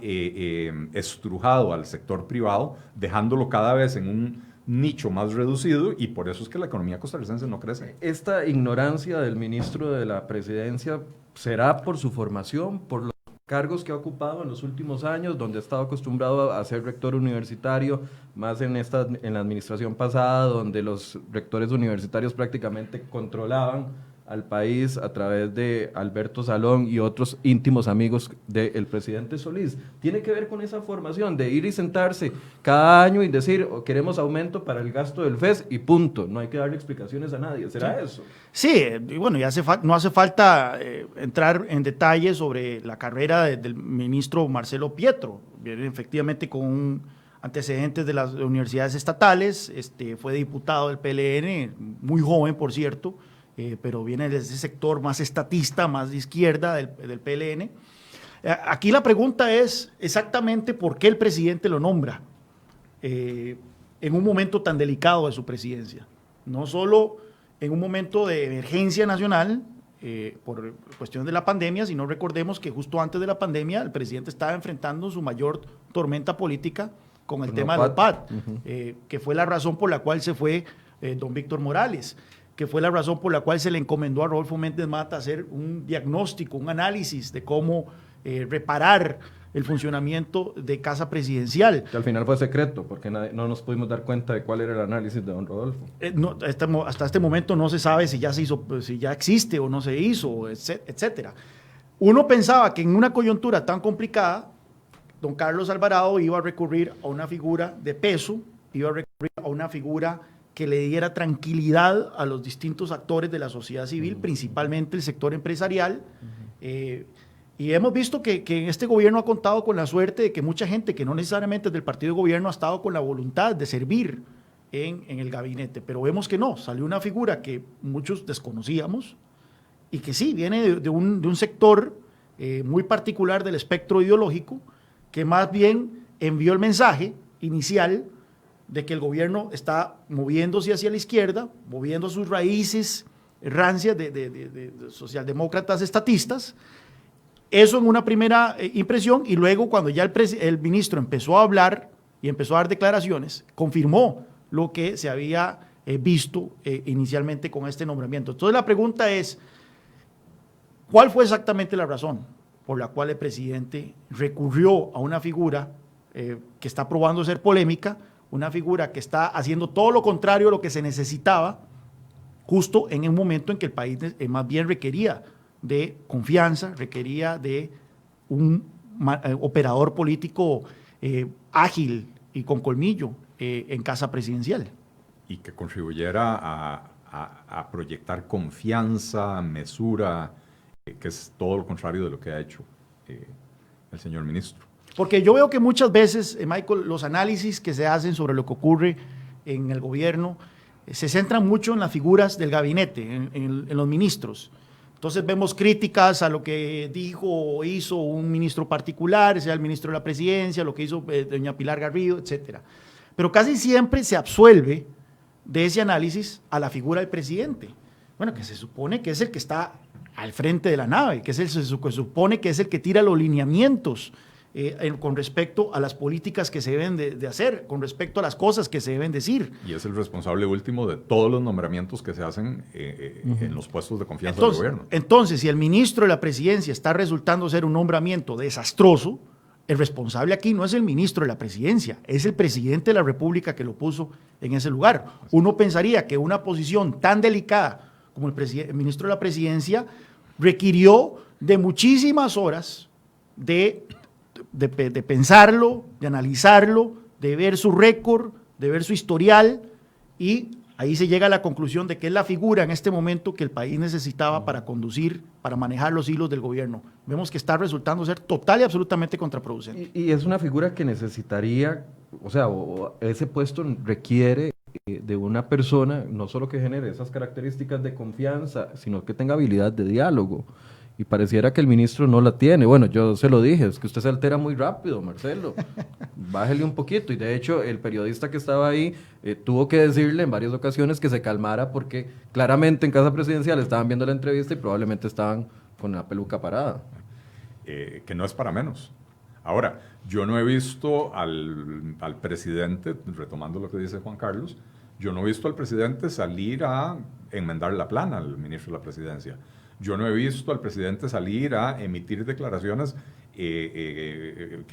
estrujado al sector privado, dejándolo cada vez en un nicho más reducido, y por eso es que la economía costarricense no crece. Esta ignorancia del ministro de la Presidencia será por su formación, por los cargos que ha ocupado en los últimos años, donde ha estado acostumbrado a ser rector universitario, más en la administración pasada, donde los rectores universitarios prácticamente controlaban al país a través de Alberto Salón y otros íntimos amigos del presidente Solís. Tiene que ver con esa formación de ir y sentarse cada año y decir, queremos aumento para el gasto del FES y punto. No hay que darle explicaciones a nadie. ¿Será eso? Sí, y bueno, no hace falta entrar en detalle sobre la carrera del ministro Marcelo Pietro. Viene efectivamente con antecedentes de las universidades estatales, fue diputado del PLN, muy joven, por cierto, pero viene de ese sector más estatista, más de izquierda del PLN. Aquí la pregunta es exactamente por qué el presidente lo nombra en un momento tan delicado de su presidencia. No solo en un momento de emergencia nacional por cuestión de la pandemia, sino recordemos que justo antes de la pandemia el presidente estaba enfrentando su mayor tormenta política con el tema del PAD, que fue la razón por la cual se fue don Víctor Morales, que fue la razón por la cual se le encomendó a Rodolfo Méndez Mata hacer un diagnóstico, un análisis de cómo reparar el funcionamiento de Casa Presidencial. Que al final fue secreto, porque no nos pudimos dar cuenta de cuál era el análisis de don Rodolfo. Hasta este momento no se sabe si ya se hizo, si ya existe o no se hizo, etcétera. Uno pensaba que en una coyuntura tan complicada, don Carlos Alvarado iba a recurrir a una figura de peso, iba a recurrir a una figura que le diera tranquilidad a los distintos actores de la sociedad civil, principalmente el sector empresarial. Y hemos visto que este gobierno ha contado con la suerte de que mucha gente que no necesariamente es del partido de gobierno ha estado con la voluntad de servir en el gabinete, pero vemos que no, salió una figura que muchos desconocíamos y que sí, viene de un sector muy particular del espectro ideológico, que más bien envió el mensaje inicial de que el gobierno está moviéndose hacia la izquierda, moviendo sus raíces rancias de socialdemócratas estatistas. Eso en una primera impresión, y luego cuando ya el ministro empezó a hablar y empezó a dar declaraciones, confirmó lo que se había visto inicialmente con este nombramiento. Entonces la pregunta es, ¿cuál fue exactamente la razón por la cual el presidente recurrió a una figura que está probando ser polémica, una figura que está haciendo todo lo contrario a lo que se necesitaba, justo en un momento en que el país más bien requería de confianza, requería de un operador político ágil y con colmillo en casa presidencial? Y que contribuyera a proyectar confianza, mesura, que es todo lo contrario de lo que ha hecho el señor ministro. Porque yo veo que muchas veces, Michael, los análisis que se hacen sobre lo que ocurre en el gobierno se centran mucho en las figuras del gabinete, en los ministros. Entonces vemos críticas a lo que dijo o hizo un ministro particular, sea el ministro de la Presidencia, lo que hizo doña Pilar Garrido, etcétera. Pero casi siempre se absuelve de ese análisis a la figura del presidente. Bueno, que se supone que es el que está al frente de la nave, que se supone que es el que tira los lineamientos con respecto a las políticas que se deben de hacer, con respecto a las cosas que se deben decir. Y es el responsable último de todos los nombramientos que se hacen en los puestos de confianza del gobierno. Entonces, si el ministro de la Presidencia está resultando ser un nombramiento desastroso, el responsable aquí no es el ministro de la Presidencia, es el presidente de la República que lo puso en ese lugar. Uno pensaría que una posición tan delicada como el ministro de la Presidencia requirió de muchísimas horas de pensarlo, de analizarlo, de ver su récord, de ver su historial, y ahí se llega a la conclusión de que es la figura en este momento que el país necesitaba para conducir, para manejar los hilos del gobierno. Vemos que está resultando ser total y absolutamente contraproducente. Y es una figura que necesitaría, o sea, ese puesto requiere de una persona, no solo que genere esas características de confianza, sino que tenga habilidad de diálogo. Y pareciera que el ministro no la tiene. Bueno, yo se lo dije, es que usted se altera muy rápido, Marcelo. Bájele un poquito. Y de hecho, el periodista que estaba ahí tuvo que decirle en varias ocasiones que se calmara porque claramente en Casa Presidencial estaban viendo la entrevista y probablemente estaban con la peluca parada. Que no es para menos. Ahora, yo no he visto al presidente, retomando lo que dice Juan Carlos, yo no he visto al presidente salir a enmendar la plana al ministro de la Presidencia. Yo no he visto al presidente salir a emitir declaraciones que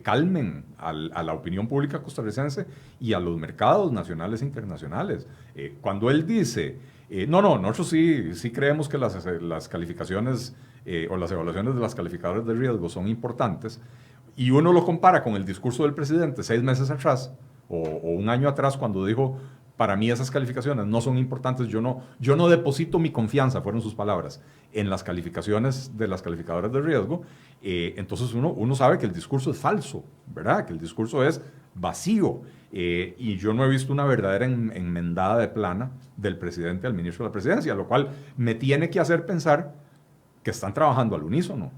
calmen a la opinión pública costarricense y a los mercados nacionales e internacionales. Cuando él dice, nosotros sí creemos que las calificaciones o las evaluaciones de las calificadoras de riesgo son importantes, y uno lo compara con el discurso del presidente 6 meses atrás o un año atrás cuando dijo, para mí esas calificaciones no son importantes, yo no deposito mi confianza, fueron sus palabras, en las calificaciones de las calificadoras de riesgo, entonces uno sabe que el discurso es falso, ¿verdad? Que el discurso es vacío, y yo no he visto una verdadera enmendada de plana del presidente al ministro de la Presidencia, lo cual me tiene que hacer pensar que están trabajando al unísono.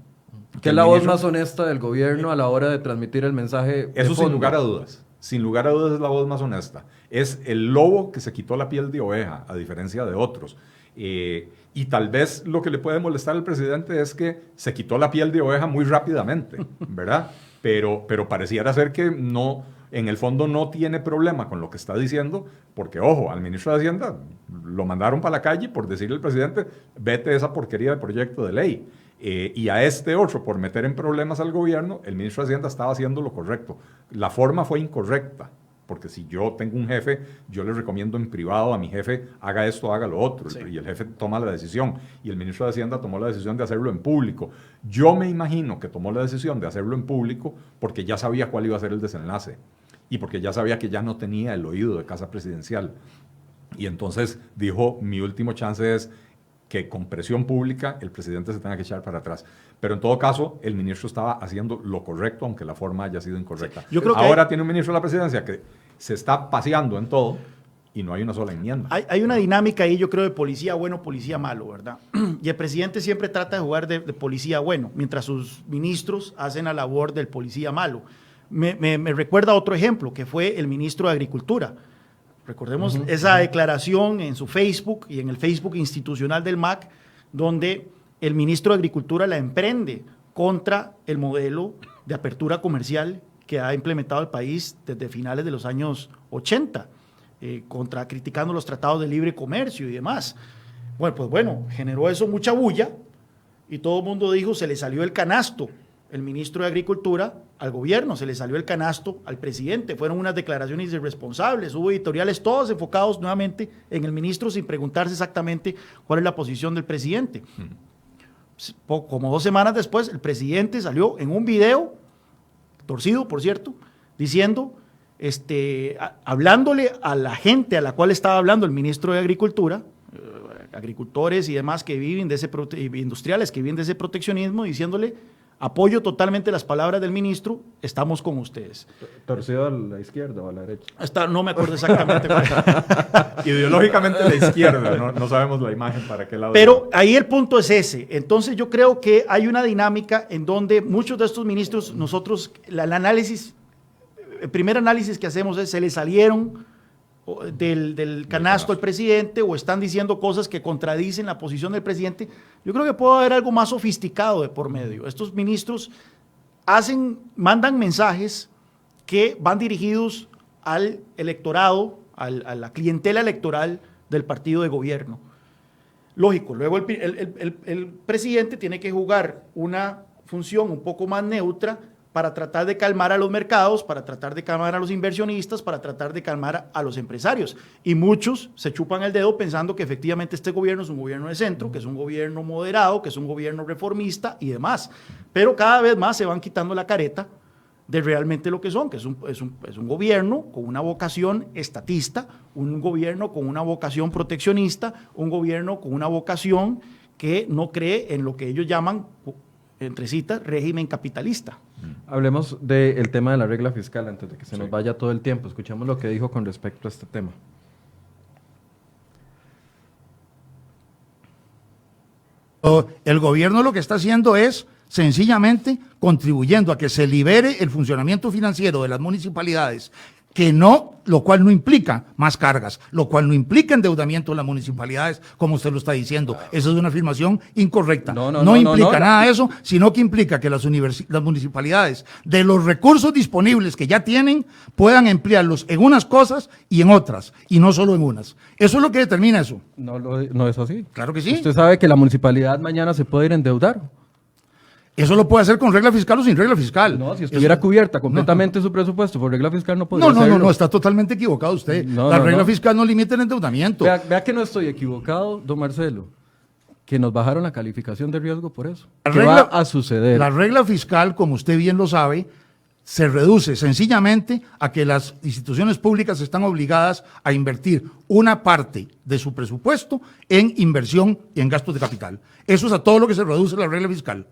Que es la voz más honesta del gobierno a la hora de transmitir el mensaje. Eso sin lugar a dudas. Sin lugar a dudas es la voz más honesta. Es el lobo que se quitó la piel de oveja, a diferencia de otros. Y tal vez lo que le puede molestar al presidente es que se quitó la piel de oveja muy rápidamente, ¿verdad? Pero pareciera ser que no, en el fondo no tiene problema con lo que está diciendo, porque, ojo, al ministro de Hacienda lo mandaron para la calle por decirle al presidente, vete esa porquería de proyecto de ley. Y a este otro, por meter en problemas al gobierno, el ministro de Hacienda estaba haciendo lo correcto. La forma fue incorrecta, porque si yo tengo un jefe, yo le recomiendo en privado a mi jefe, haga esto, haga lo otro, sí. Y el jefe toma la decisión, y el ministro de Hacienda tomó la decisión de hacerlo en público. Yo me imagino que tomó la decisión de hacerlo en público porque ya sabía cuál iba a ser el desenlace. y porque ya sabía que ya no tenía el oído de casa presidencial. Y entonces dijo, mi último chance es que con presión pública el presidente se tenga que echar para atrás. Pero en todo caso, el ministro estaba haciendo lo correcto, aunque la forma haya sido incorrecta. Yo creo que ahora tiene un ministro de la presidencia que se está paseando en todo y no hay una sola enmienda. Hay una dinámica ahí, yo creo, de policía bueno, policía malo, ¿verdad? Y el presidente siempre trata de jugar de policía bueno, mientras sus ministros hacen la labor del policía malo. Me recuerda otro ejemplo, que fue el ministro de Agricultura. Recordemos esa declaración en su Facebook y en el Facebook institucional del MAC, donde el ministro de Agricultura la emprende contra el modelo de apertura comercial que ha implementado el país desde finales de los años 80, criticando los tratados de libre comercio y demás. Bueno, pues bueno, generó eso mucha bulla y todo el mundo dijo, se le salió el canasto el ministro de Agricultura al gobierno, se le salió el canasto al presidente, fueron unas declaraciones irresponsables, hubo editoriales todos enfocados nuevamente en el ministro sin preguntarse exactamente cuál es la posición del presidente. Como 2 semanas después, el presidente salió en un video, torcido por cierto, diciendo, hablándole a la gente a la cual estaba hablando el ministro de Agricultura, agricultores y demás que viven de ese industriales que viven de ese proteccionismo, diciéndole, apoyo totalmente las palabras del ministro, estamos con ustedes. ¿Torcido a la izquierda o a la derecha? No me acuerdo exactamente. Ideológicamente la izquierda, no sabemos la imagen para qué lado. Pero ahí el punto es ese. Entonces yo creo que hay una dinámica en donde muchos de estos ministros, nosotros, el primer análisis que hacemos es, se le salieron del canasto al presidente o están diciendo cosas que contradicen la posición del presidente. Yo creo que puede haber algo más sofisticado de por medio. Estos ministros mandan mensajes que van dirigidos al electorado, a la clientela electoral del partido de gobierno. Lógico, luego el presidente tiene que jugar una función un poco más neutra para tratar de calmar a los mercados, para tratar de calmar a los inversionistas, para tratar de calmar a los empresarios. Y muchos se chupan el dedo pensando que efectivamente este gobierno es un gobierno de centro, que es un gobierno moderado, que es un gobierno reformista y demás. Pero cada vez más se van quitando la careta de realmente lo que son, que es un gobierno con una vocación estatista, un gobierno con una vocación proteccionista, un gobierno con una vocación que no cree en lo que ellos llaman, entre citas, régimen capitalista. Hablemos del tema de la regla fiscal antes de que se nos vaya todo el tiempo. Escuchemos lo que dijo con respecto a este tema. El gobierno lo que está haciendo es sencillamente contribuyendo a que se libere el funcionamiento financiero de las municipalidades, lo cual no implica más cargas, lo cual no implica endeudamiento de las municipalidades, como usted lo está diciendo. Esa es una afirmación incorrecta. No implica nada de eso, sino que implica que las municipalidades, de los recursos disponibles que ya tienen, puedan emplearlos en unas cosas y en otras, y no solo en unas. Eso es lo que determina eso. No es así. Claro que sí. Usted sabe que la municipalidad mañana se puede ir a endeudar. Eso lo puede hacer con regla fiscal o sin regla fiscal. No, si estuviera cubierta completamente su presupuesto por regla fiscal no podría hacerlo. No, está totalmente equivocado usted. La regla fiscal no limita el endeudamiento. Vea que no estoy equivocado, don Marcelo, que nos bajaron la calificación de riesgo por eso. ¿Qué va a suceder? La regla fiscal, como usted bien lo sabe, se reduce sencillamente a que las instituciones públicas están obligadas a invertir una parte de su presupuesto en inversión y en gastos de capital. Eso es a todo lo que se reduce la regla fiscal.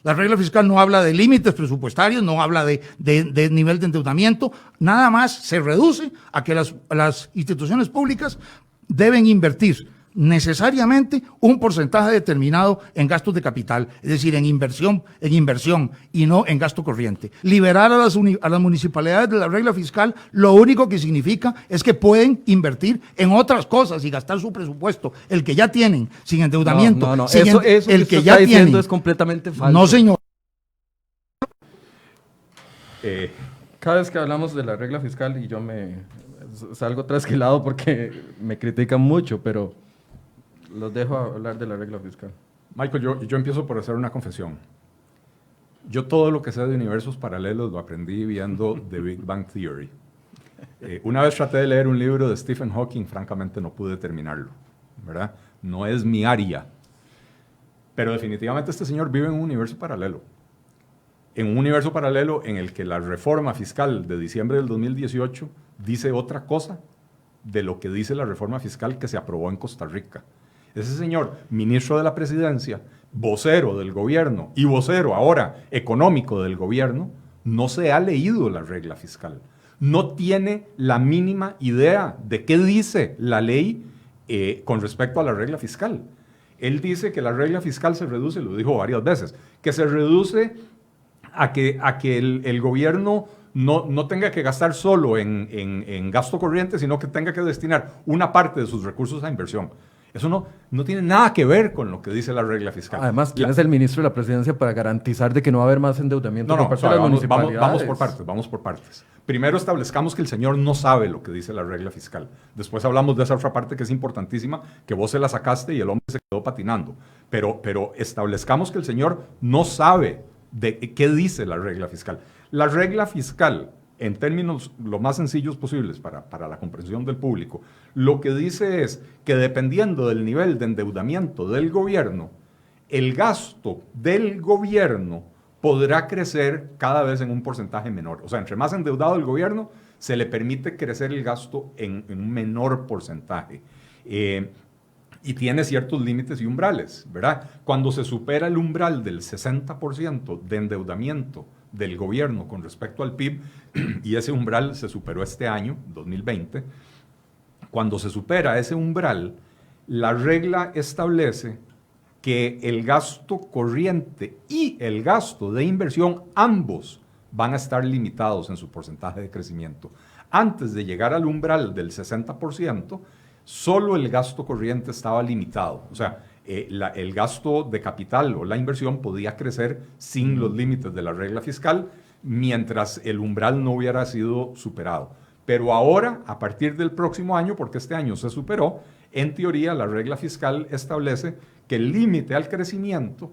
La regla fiscal no habla de límites presupuestarios, no habla de nivel de endeudamiento, nada más se reduce a que las instituciones públicas deben invertir necesariamente un porcentaje determinado en gastos de capital, es decir, en inversión y no en gasto corriente. Liberar a las municipalidades de la regla fiscal lo único que significa es que pueden invertir en otras cosas y gastar su presupuesto, el que ya tienen, sin endeudamiento. Eso el que ya tienen es completamente falso. No, señor. Cada vez que hablamos de la regla fiscal y yo me salgo trasquilado porque me critican mucho, pero los dejo hablar de la regla fiscal. Michael, yo empiezo por hacer una confesión. Yo todo lo que sé de universos paralelos lo aprendí viendo The Big Bang Theory. Una vez traté de leer un libro de Stephen Hawking, francamente no pude terminarlo, ¿verdad? No es mi área. Pero definitivamente este señor vive en un universo paralelo. en un universo paralelo en el que la reforma fiscal de diciembre del 2018 dice otra cosa de lo que dice la reforma fiscal que se aprobó en Costa Rica. Ese señor, ministro de la Presidencia, vocero del gobierno y vocero ahora económico del gobierno, no se ha leído la regla fiscal. No tiene la mínima idea de qué dice la ley con respecto a la regla fiscal. Él dice que la regla fiscal se reduce, lo dijo varias veces, que se reduce a que el gobierno no tenga que gastar solo en gasto corriente, sino que tenga que destinar una parte de sus recursos a inversión. Eso no tiene nada que ver con lo que dice la regla fiscal. Además, ¿quién es el ministro de la Presidencia para garantizar de que no va a haber más endeudamiento por parte de las municipalidades? Vamos por partes. Primero establezcamos que el señor no sabe lo que dice la regla fiscal. Después hablamos de esa otra parte que es importantísima, que vos se la sacaste y el hombre se quedó patinando. Pero establezcamos que el señor no sabe de qué dice la regla fiscal. La regla fiscal, en términos lo más sencillos posibles para la comprensión del público, lo que dice es que dependiendo del nivel de endeudamiento del gobierno, el gasto del gobierno podrá crecer cada vez en un porcentaje menor. O sea, entre más endeudado el gobierno, se le permite crecer el gasto en un menor porcentaje. Y tiene ciertos límites y umbrales, ¿verdad? Cuando se supera el umbral del 60% de endeudamiento del gobierno con respecto al PIB, y ese umbral se superó este año, 2020, cuando se supera ese umbral, la regla establece que el gasto corriente y el gasto de inversión, ambos van a estar limitados en su porcentaje de crecimiento. Antes de llegar al umbral del 60%, solo el gasto corriente estaba limitado. O sea, el gasto de capital o la inversión podía crecer sin los límites de la regla fiscal mientras el umbral no hubiera sido superado. Pero ahora, a partir del próximo año, porque este año se superó, en teoría la regla fiscal establece que el límite al crecimiento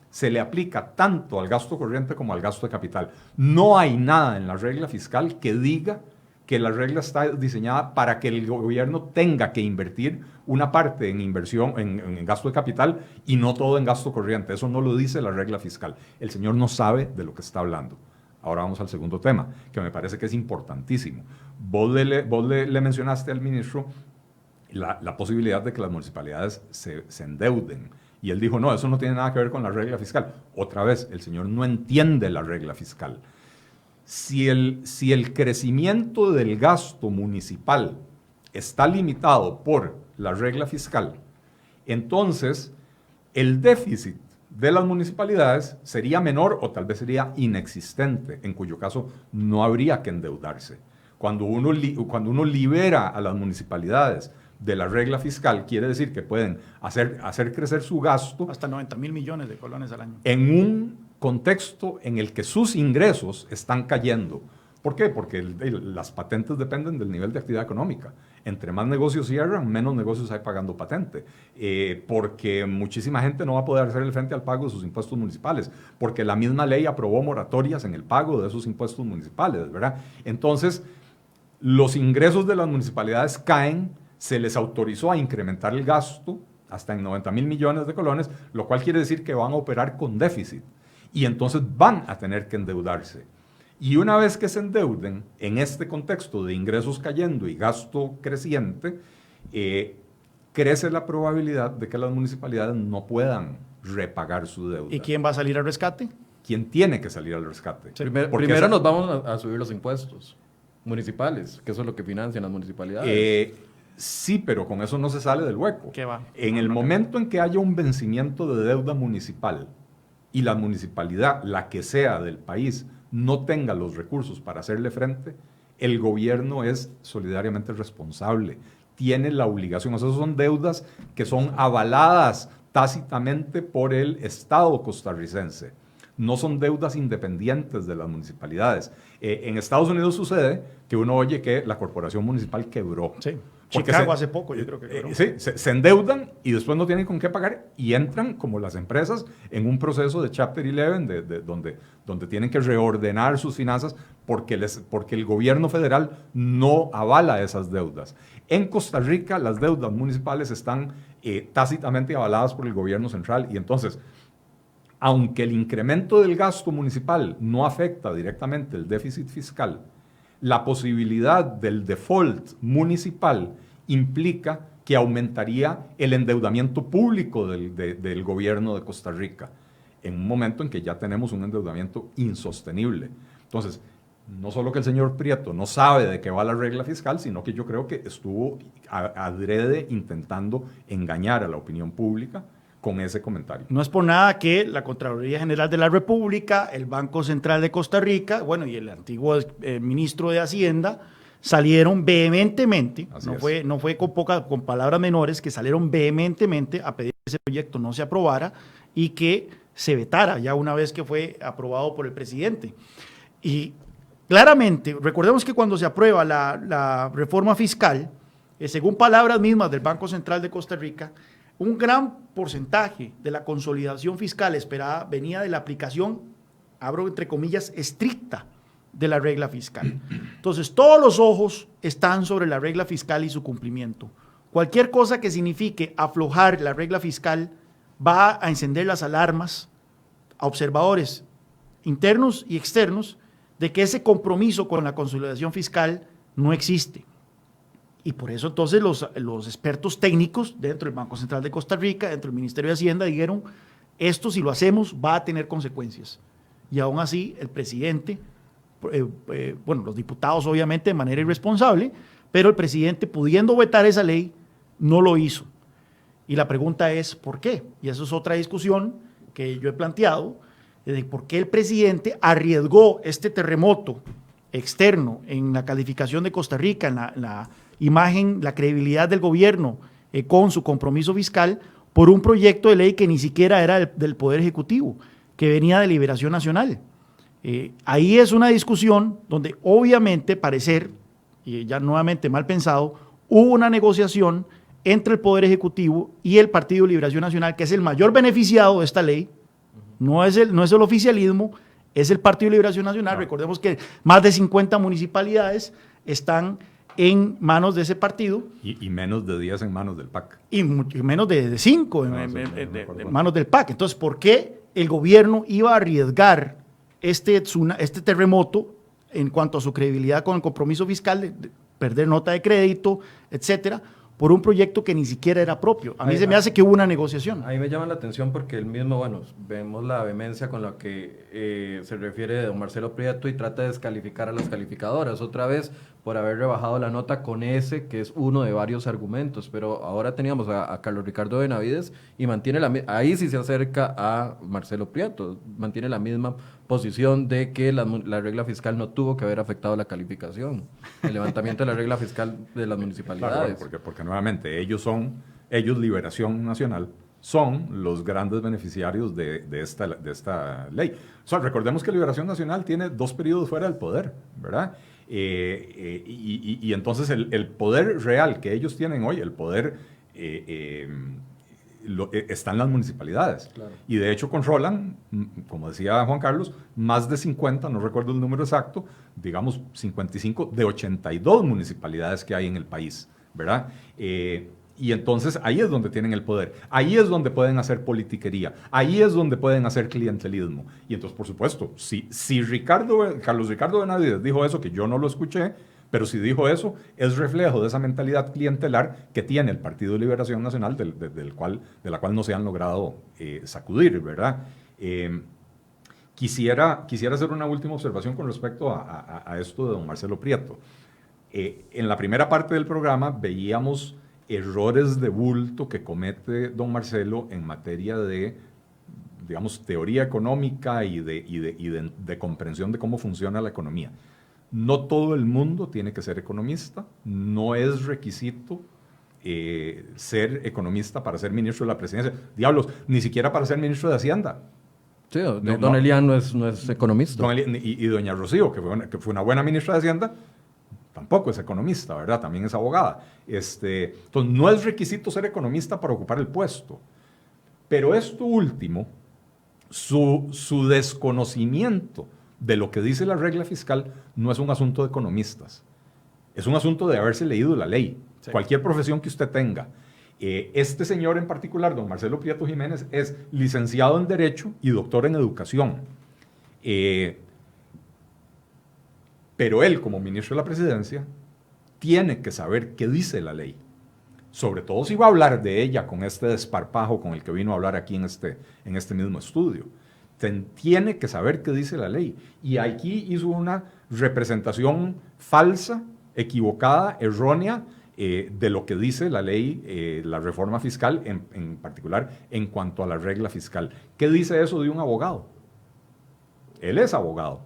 se le aplica tanto al gasto corriente como al gasto de capital. No hay nada en la regla fiscal que diga que la regla está diseñada para que el gobierno tenga que invertir una parte en inversión, en gasto de capital y no todo en gasto corriente. Eso no lo dice la regla fiscal. El señor no sabe de lo que está hablando. Ahora vamos al segundo tema, que me parece que es importantísimo. Vos le mencionaste al ministro la posibilidad de que las municipalidades se endeuden. Y él dijo, no, eso no tiene nada que ver con la regla fiscal. Otra vez, el señor no entiende la regla fiscal. Si el crecimiento del gasto municipal está limitado por la regla fiscal, entonces el déficit de las municipalidades sería menor o tal vez sería inexistente, en cuyo caso no habría que endeudarse. Cuando uno libera a las municipalidades de la regla fiscal, quiere decir que pueden hacer crecer su gasto hasta 90.000 millones de colones al año. En un contexto en el que sus ingresos están cayendo. ¿Por qué? Porque las patentes dependen del nivel de actividad económica. Entre más negocios cierran, menos negocios hay pagando patente. Porque muchísima gente no va a poder hacer el frente al pago de sus impuestos municipales, porque la misma ley aprobó moratorias en el pago de esos impuestos municipales, ¿verdad? Entonces, los ingresos de las municipalidades caen, se les autorizó a incrementar el gasto hasta en 90.000 millones de colones, lo cual quiere decir que van a operar con déficit. Y entonces van a tener que endeudarse. Y una vez que se endeuden, en este contexto de ingresos cayendo y gasto creciente, crece la probabilidad de que las municipalidades no puedan repagar su deuda. ¿Y quién va a salir al rescate? ¿Quién tiene que salir al rescate? Primero nos vamos a subir los impuestos municipales, que eso es lo que financian las municipalidades. Sí, pero con eso no se sale del hueco. ¿Qué va? En el momento en que haya un vencimiento de deuda municipal y la municipalidad, la que sea del país, no tenga los recursos para hacerle frente, el gobierno es solidariamente responsable, tiene la obligación. Esas son deudas que son avaladas tácitamente por el Estado costarricense. No son deudas independientes de las municipalidades. En Estados Unidos sucede que uno oye que la corporación municipal quebró. Sí. Chicago hace poco, yo creo que quebró. Sí, se endeudan y después no tienen con qué pagar y entran, como las empresas, en un proceso de Chapter 11 donde tienen que reordenar sus finanzas porque el gobierno federal no avala esas deudas. En Costa Rica, las deudas municipales están tácitamente avaladas por el gobierno central y entonces, aunque el incremento del gasto municipal no afecta directamente el déficit fiscal, la posibilidad del default municipal implica que aumentaría el endeudamiento público del gobierno de Costa Rica, en un momento en que ya tenemos un endeudamiento insostenible. Entonces, no solo que el señor Prieto no sabe de qué va la regla fiscal, sino que yo creo que estuvo adrede intentando engañar a la opinión pública con ese comentario. No es por nada que la Contraloría General de la República, el Banco Central de Costa Rica, bueno, y el antiguo ministro de Hacienda salieron vehementemente, no fue con palabras menores, que salieron vehementemente a pedir que ese proyecto no se aprobara y que se vetara ya una vez que fue aprobado por el presidente. Y claramente, recordemos que cuando se aprueba la reforma fiscal, según palabras mismas del Banco Central de Costa Rica, un gran porcentaje de la consolidación fiscal esperada venía de la aplicación, abro entre comillas, estricta de la regla fiscal. Entonces, todos los ojos están sobre la regla fiscal y su cumplimiento. Cualquier cosa que signifique aflojar la regla fiscal va a encender las alarmas a observadores internos y externos de que ese compromiso con la consolidación fiscal no existe. Y por eso entonces los expertos técnicos dentro del Banco Central de Costa Rica, dentro del Ministerio de Hacienda, dijeron, esto si lo hacemos va a tener consecuencias. Y aún así el presidente, bueno, los diputados obviamente de manera irresponsable, pero el presidente pudiendo vetar esa ley, no lo hizo. Y la pregunta es, ¿por qué? Y eso es otra discusión que yo he planteado, de por qué el presidente arriesgó este terremoto externo en la calificación de Costa Rica, en la imagen, la credibilidad del gobierno con su compromiso fiscal, por un proyecto de ley que ni siquiera era del Poder Ejecutivo, que venía de Liberación Nacional. Ahí es una discusión donde obviamente parecer, y ya nuevamente mal pensado, hubo una negociación entre el Poder Ejecutivo y el Partido de Liberación Nacional, que es el mayor beneficiado de esta ley. No es el oficialismo, es el Partido de Liberación Nacional. Claro. Recordemos que más de 50 municipalidades están en manos de ese partido. Y menos de 10 en manos del PAC. Y menos de 5 en manos del PAC. Entonces, ¿por qué el gobierno iba a arriesgar este terremoto en cuanto a su credibilidad con el compromiso fiscal, de perder nota de crédito, etcétera, por un proyecto que ni siquiera era propio? A mí se me hace que hubo una negociación. Ahí me llama la atención porque él mismo, bueno, vemos la vehemencia con la que se refiere don Marcelo Prieto y trata de descalificar a las calificadoras otra vez por haber rebajado la nota con ese, que es uno de varios argumentos, pero ahora teníamos a Carlos Ricardo Benavides y mantiene ahí sí se acerca a Marcelo Prieto, mantiene la misma posición de que la regla fiscal no tuvo que haber afectado la calificación, el levantamiento de la regla fiscal de las municipalidades. Claro, porque nuevamente ellos Liberación Nacional, son los grandes beneficiarios de esta ley. O sea, recordemos que Liberación Nacional tiene 2 periodos fuera del poder, ¿verdad? Y entonces el poder real que ellos tienen hoy, el poder está en las municipalidades. Claro. Y de hecho controlan, como decía Juan Carlos, más de 50, no recuerdo el número exacto, digamos 55 de 82 municipalidades que hay en el país, ¿verdad? Y entonces ahí es donde tienen el poder, ahí es donde pueden hacer politiquería, ahí es donde pueden hacer clientelismo. Y entonces, por supuesto, si Carlos Ricardo Benavides dijo eso, que yo no lo escuché, pero si dijo eso, es reflejo de esa mentalidad clientelar que tiene el Partido de Liberación Nacional, de la cual no se han logrado sacudir, ¿verdad? Quisiera hacer una última observación con respecto a esto de don Marcelo Prieto. En la primera parte del programa veíamos errores de bulto que comete don Marcelo en materia de, digamos, teoría económica y de comprensión de cómo funciona la economía. No todo el mundo tiene que ser economista, no es requisito ser economista para ser ministro de la presidencia. Diablos, ni siquiera para ser ministro de Hacienda. Sí, don Elian no es economista. Y doña Rocío, que fue una buena ministra de Hacienda, tampoco es economista, ¿verdad? También es abogada. Entonces, no es requisito ser economista para ocupar el puesto. Pero esto último, su desconocimiento de lo que dice la regla fiscal, no es un asunto de economistas. Es un asunto de haberse leído la ley. Sí. Cualquier profesión que usted tenga. Este señor en particular, don Marcelo Prieto Jiménez, es licenciado en Derecho y doctor en Educación. Pero él, como ministro de la Presidencia, tiene que saber qué dice la ley. Sobre todo si va a hablar de ella con este desparpajo con el que vino a hablar aquí en este mismo estudio. Tiene que saber qué dice la ley. Y aquí hizo una representación falsa, equivocada, errónea, de lo que dice la ley, la reforma fiscal, en particular en cuanto a la regla fiscal. ¿Qué dice eso de un abogado? Él es abogado.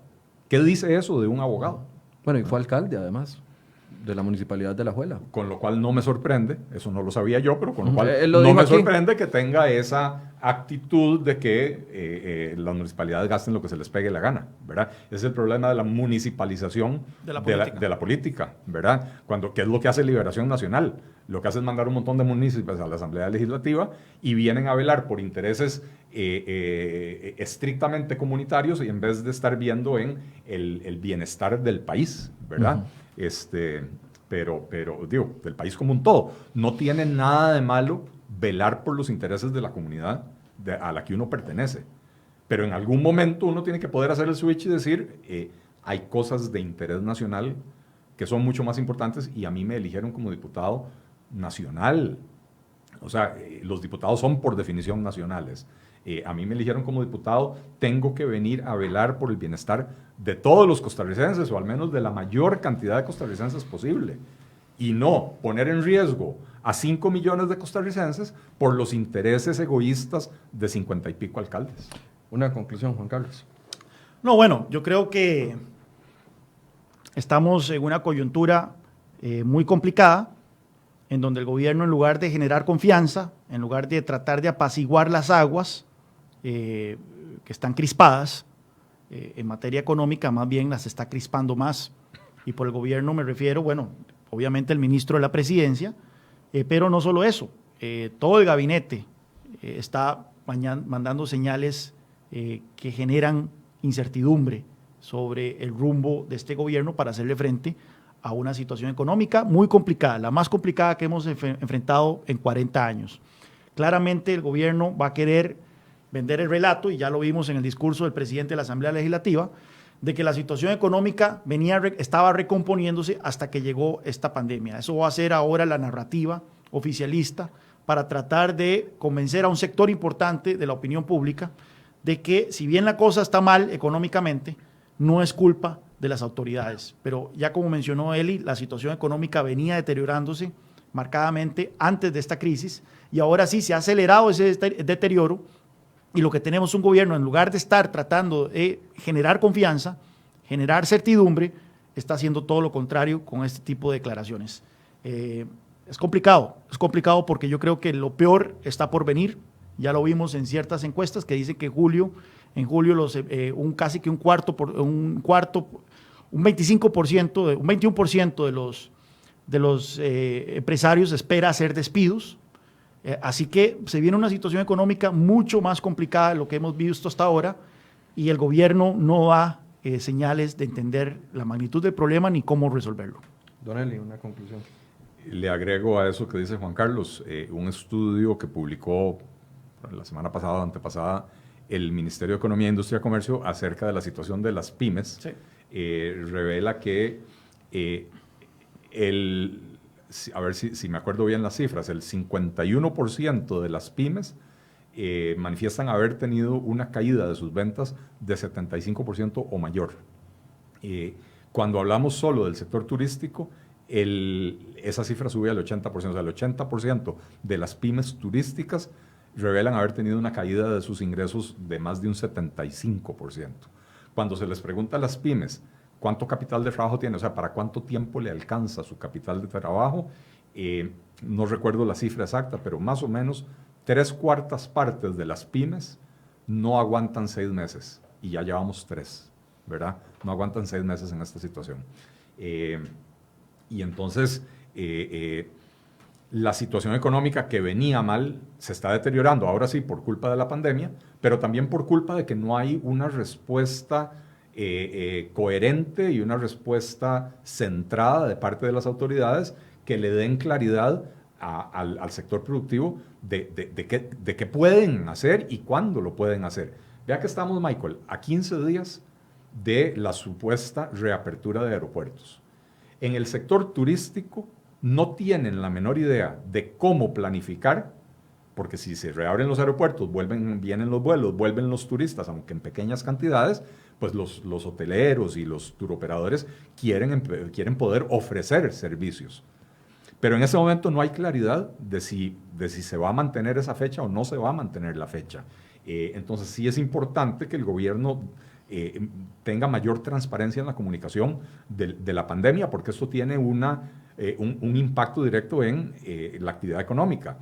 ¿Qué dice eso de un abogado? Bueno, y fue alcalde, además, de la Municipalidad de Alajuela. Con lo cual no me sorprende, eso no lo sabía yo, pero con lo cual Él lo no dijo me aquí. sorprende que tenga esa actitud de que las municipalidades gasten lo que se les pegue la gana, ¿verdad? Ese es el problema de la municipalización De la de la política, ¿verdad? ¿Qué es lo que hace Liberación Nacional? Lo que hace es mandar un montón de municipios a la Asamblea Legislativa y vienen a velar por intereses estrictamente comunitarios y en vez de estar viendo en el bienestar del país, ¿verdad? Pero digo, del país como un todo. No tiene nada de malo velar por los intereses de la comunidad a la que uno pertenece. Pero en algún momento uno tiene que poder hacer el switch y decir, hay cosas de interés nacional que son mucho más importantes y a mí me eligieron como diputado nacional. O sea, los diputados son por definición nacionales. A mí me eligieron como diputado, tengo que venir a velar por el bienestar de todos los costarricenses, o al menos de la mayor cantidad de costarricenses posible, y no poner en riesgo a 5 millones de costarricenses por los intereses egoístas de 50 y pico alcaldes. Una conclusión, Juan Carlos. No, bueno, yo creo que estamos en una coyuntura muy complicada, en donde el gobierno, en lugar de generar confianza, en lugar de tratar de apaciguar las aguas que están crispadas en materia económica, más bien las está crispando más. Y por el gobierno me refiero, bueno, obviamente el ministro de la Presidencia, pero no solo eso, todo el gabinete está mandando señales que generan incertidumbre sobre el rumbo de este gobierno para hacerle frente a una situación económica muy complicada, la más complicada que hemos enfrentado en 40 años. Claramente el gobierno va a querer vender el relato, y ya lo vimos en el discurso del presidente de la Asamblea Legislativa, de que la situación económica estaba recomponiéndose hasta que llegó esta pandemia. Eso va a ser ahora la narrativa oficialista para tratar de convencer a un sector importante de la opinión pública de que, si bien la cosa está mal económicamente, no es culpa de las autoridades. Pero ya como mencionó Eli, la situación económica venía deteriorándose marcadamente antes de esta crisis y ahora sí se ha acelerado ese deterioro, y lo que tenemos es un gobierno, en lugar de estar tratando de generar confianza, generar certidumbre, está haciendo todo lo contrario con este tipo de declaraciones. Es complicado porque yo creo que lo peor está por venir. Ya lo vimos en ciertas encuestas que dicen que en julio casi que un 21% de los empresarios espera hacer despidos. Así que se viene una situación económica mucho más complicada de lo que hemos visto hasta ahora, y el gobierno no da señales de entender la magnitud del problema ni cómo resolverlo. Don Eli, una conclusión. Le agrego a eso que dice Juan Carlos, un estudio que publicó la semana pasada o antepasada el Ministerio de Economía, Industria y Comercio acerca de la situación de las pymes. Sí. Revela que a ver si me acuerdo bien las cifras, el 51% de las pymes manifiestan haber tenido una caída de sus ventas de 75% o mayor. Cuando hablamos solo del sector turístico, esa cifra sube al 80%, o sea, el 80% de las pymes turísticas revelan haber tenido una caída de sus ingresos de más de un 75%. Cuando se les pregunta a las pymes cuánto capital de trabajo tiene, o sea, para cuánto tiempo le alcanza su capital de trabajo, no recuerdo la cifra exacta, pero más o menos 3/4 partes de las pymes no aguantan 6 meses, y ya llevamos 3, ¿verdad? No aguantan 6 meses en esta situación. Y entonces, la situación económica que venía mal se está deteriorando, ahora sí, por culpa de la pandemia, pero también por culpa de que no hay una respuesta coherente y una respuesta centrada de parte de las autoridades que le den claridad al sector productivo de qué pueden hacer y cuándo lo pueden hacer. Vea que estamos, Michael, a 15 días de la supuesta reapertura de aeropuertos. En el sector turístico no tienen la menor idea de cómo planificar, porque si se reabren los aeropuertos, vienen los vuelos, vuelven los turistas, aunque en pequeñas cantidades, pues los hoteleros y los turoperadores quieren poder ofrecer servicios. Pero en ese momento no hay claridad de si se va a mantener esa fecha o no se va a mantener la fecha. Entonces sí es importante que el gobierno tenga mayor transparencia en la comunicación de la pandemia, porque esto tiene un impacto directo en la actividad económica.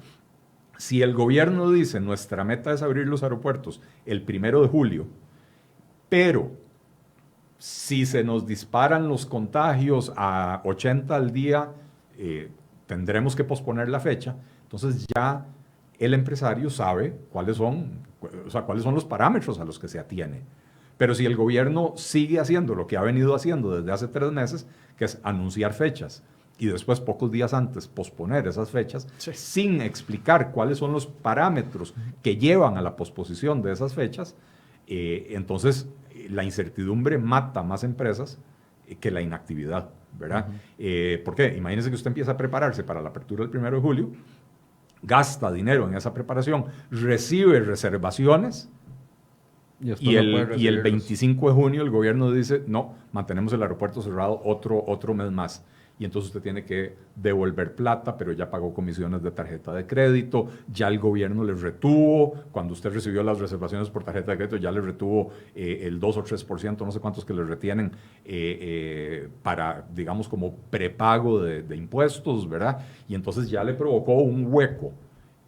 Si el gobierno dice nuestra meta es abrir los aeropuertos el 1 de julio, pero si se nos disparan los contagios a 80 al día, tendremos que posponer la fecha, entonces ya el empresario sabe cuáles son los parámetros a los que se atiene. Pero si el gobierno sigue haciendo lo que ha venido haciendo desde hace 3 meses, que es anunciar fechas y después, pocos días antes, posponer esas fechas, sí, sin explicar cuáles son los parámetros que llevan a la posposición de esas fechas, entonces la incertidumbre mata más empresas que la inactividad, ¿verdad? ¿Por qué? Imagínese que usted empieza a prepararse para la apertura del 1 de julio, gasta dinero en esa preparación, recibe reservaciones, y el 25 de junio el gobierno dice, no, mantenemos el aeropuerto cerrado otro mes más. Y entonces usted tiene que devolver plata, pero ya pagó comisiones de tarjeta de crédito, ya el gobierno le retuvo, cuando usted recibió las reservaciones por tarjeta de crédito, ya le retuvo el 2 o 3%, no sé cuántos que le retienen para, digamos, como prepago de impuestos, ¿verdad? Y entonces ya le provocó un hueco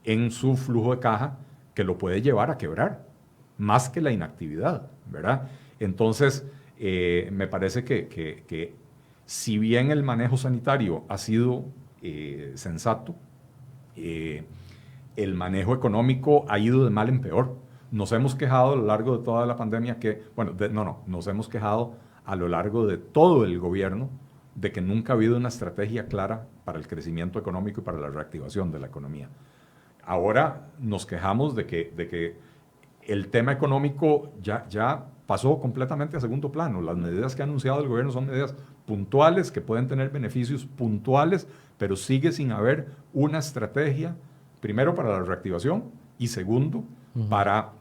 en su flujo de caja que lo puede llevar a quebrar, más que la inactividad, ¿verdad? Entonces, me parece que si bien el manejo sanitario ha sido sensato, el manejo económico ha ido de mal en peor. Nos hemos quejado a lo largo de toda la pandemia nos hemos quejado a lo largo de todo el gobierno de que nunca ha habido una estrategia clara para el crecimiento económico y para la reactivación de la economía. Ahora nos quejamos de que el tema económico ya pasó completamente a segundo plano. Las medidas que ha anunciado el gobierno son medidas puntuales que pueden tener beneficios puntuales, pero sigue sin haber una estrategia, primero para la reactivación y segundo, para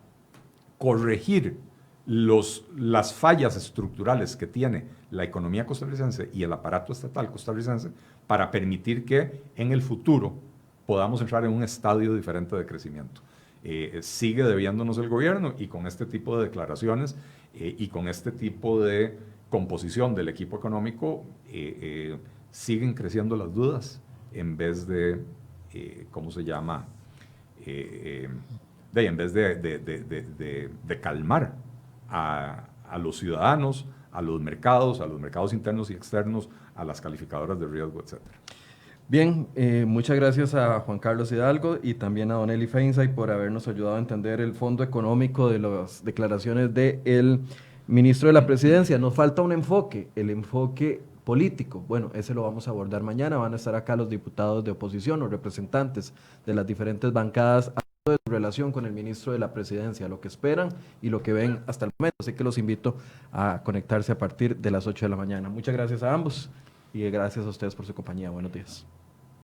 corregir las fallas estructurales que tiene la economía costarricense y el aparato estatal costarricense para permitir que en el futuro podamos entrar en un estadio diferente de crecimiento. Sigue debiéndonos el gobierno y con este tipo de declaraciones y con este tipo de composición del equipo económico siguen creciendo las dudas en vez de, en vez de calmar a los ciudadanos, a los mercados internos y externos, a las calificadoras de riesgo, etcétera. Bien, muchas gracias a Juan Carlos Hidalgo y también a Don Eli Feinsay por habernos ayudado a entender el fondo económico de las declaraciones del ministro de la Presidencia. Nos falta un enfoque, el enfoque político. Bueno, ese lo vamos a abordar mañana. Van a estar acá los diputados de oposición o representantes de las diferentes bancadas hablando de su relación con el ministro de la Presidencia, lo que esperan y lo que ven hasta el momento. Así que los invito a conectarse a partir de las 8 de la mañana. Muchas gracias a ambos y gracias a ustedes por su compañía. Buenos días.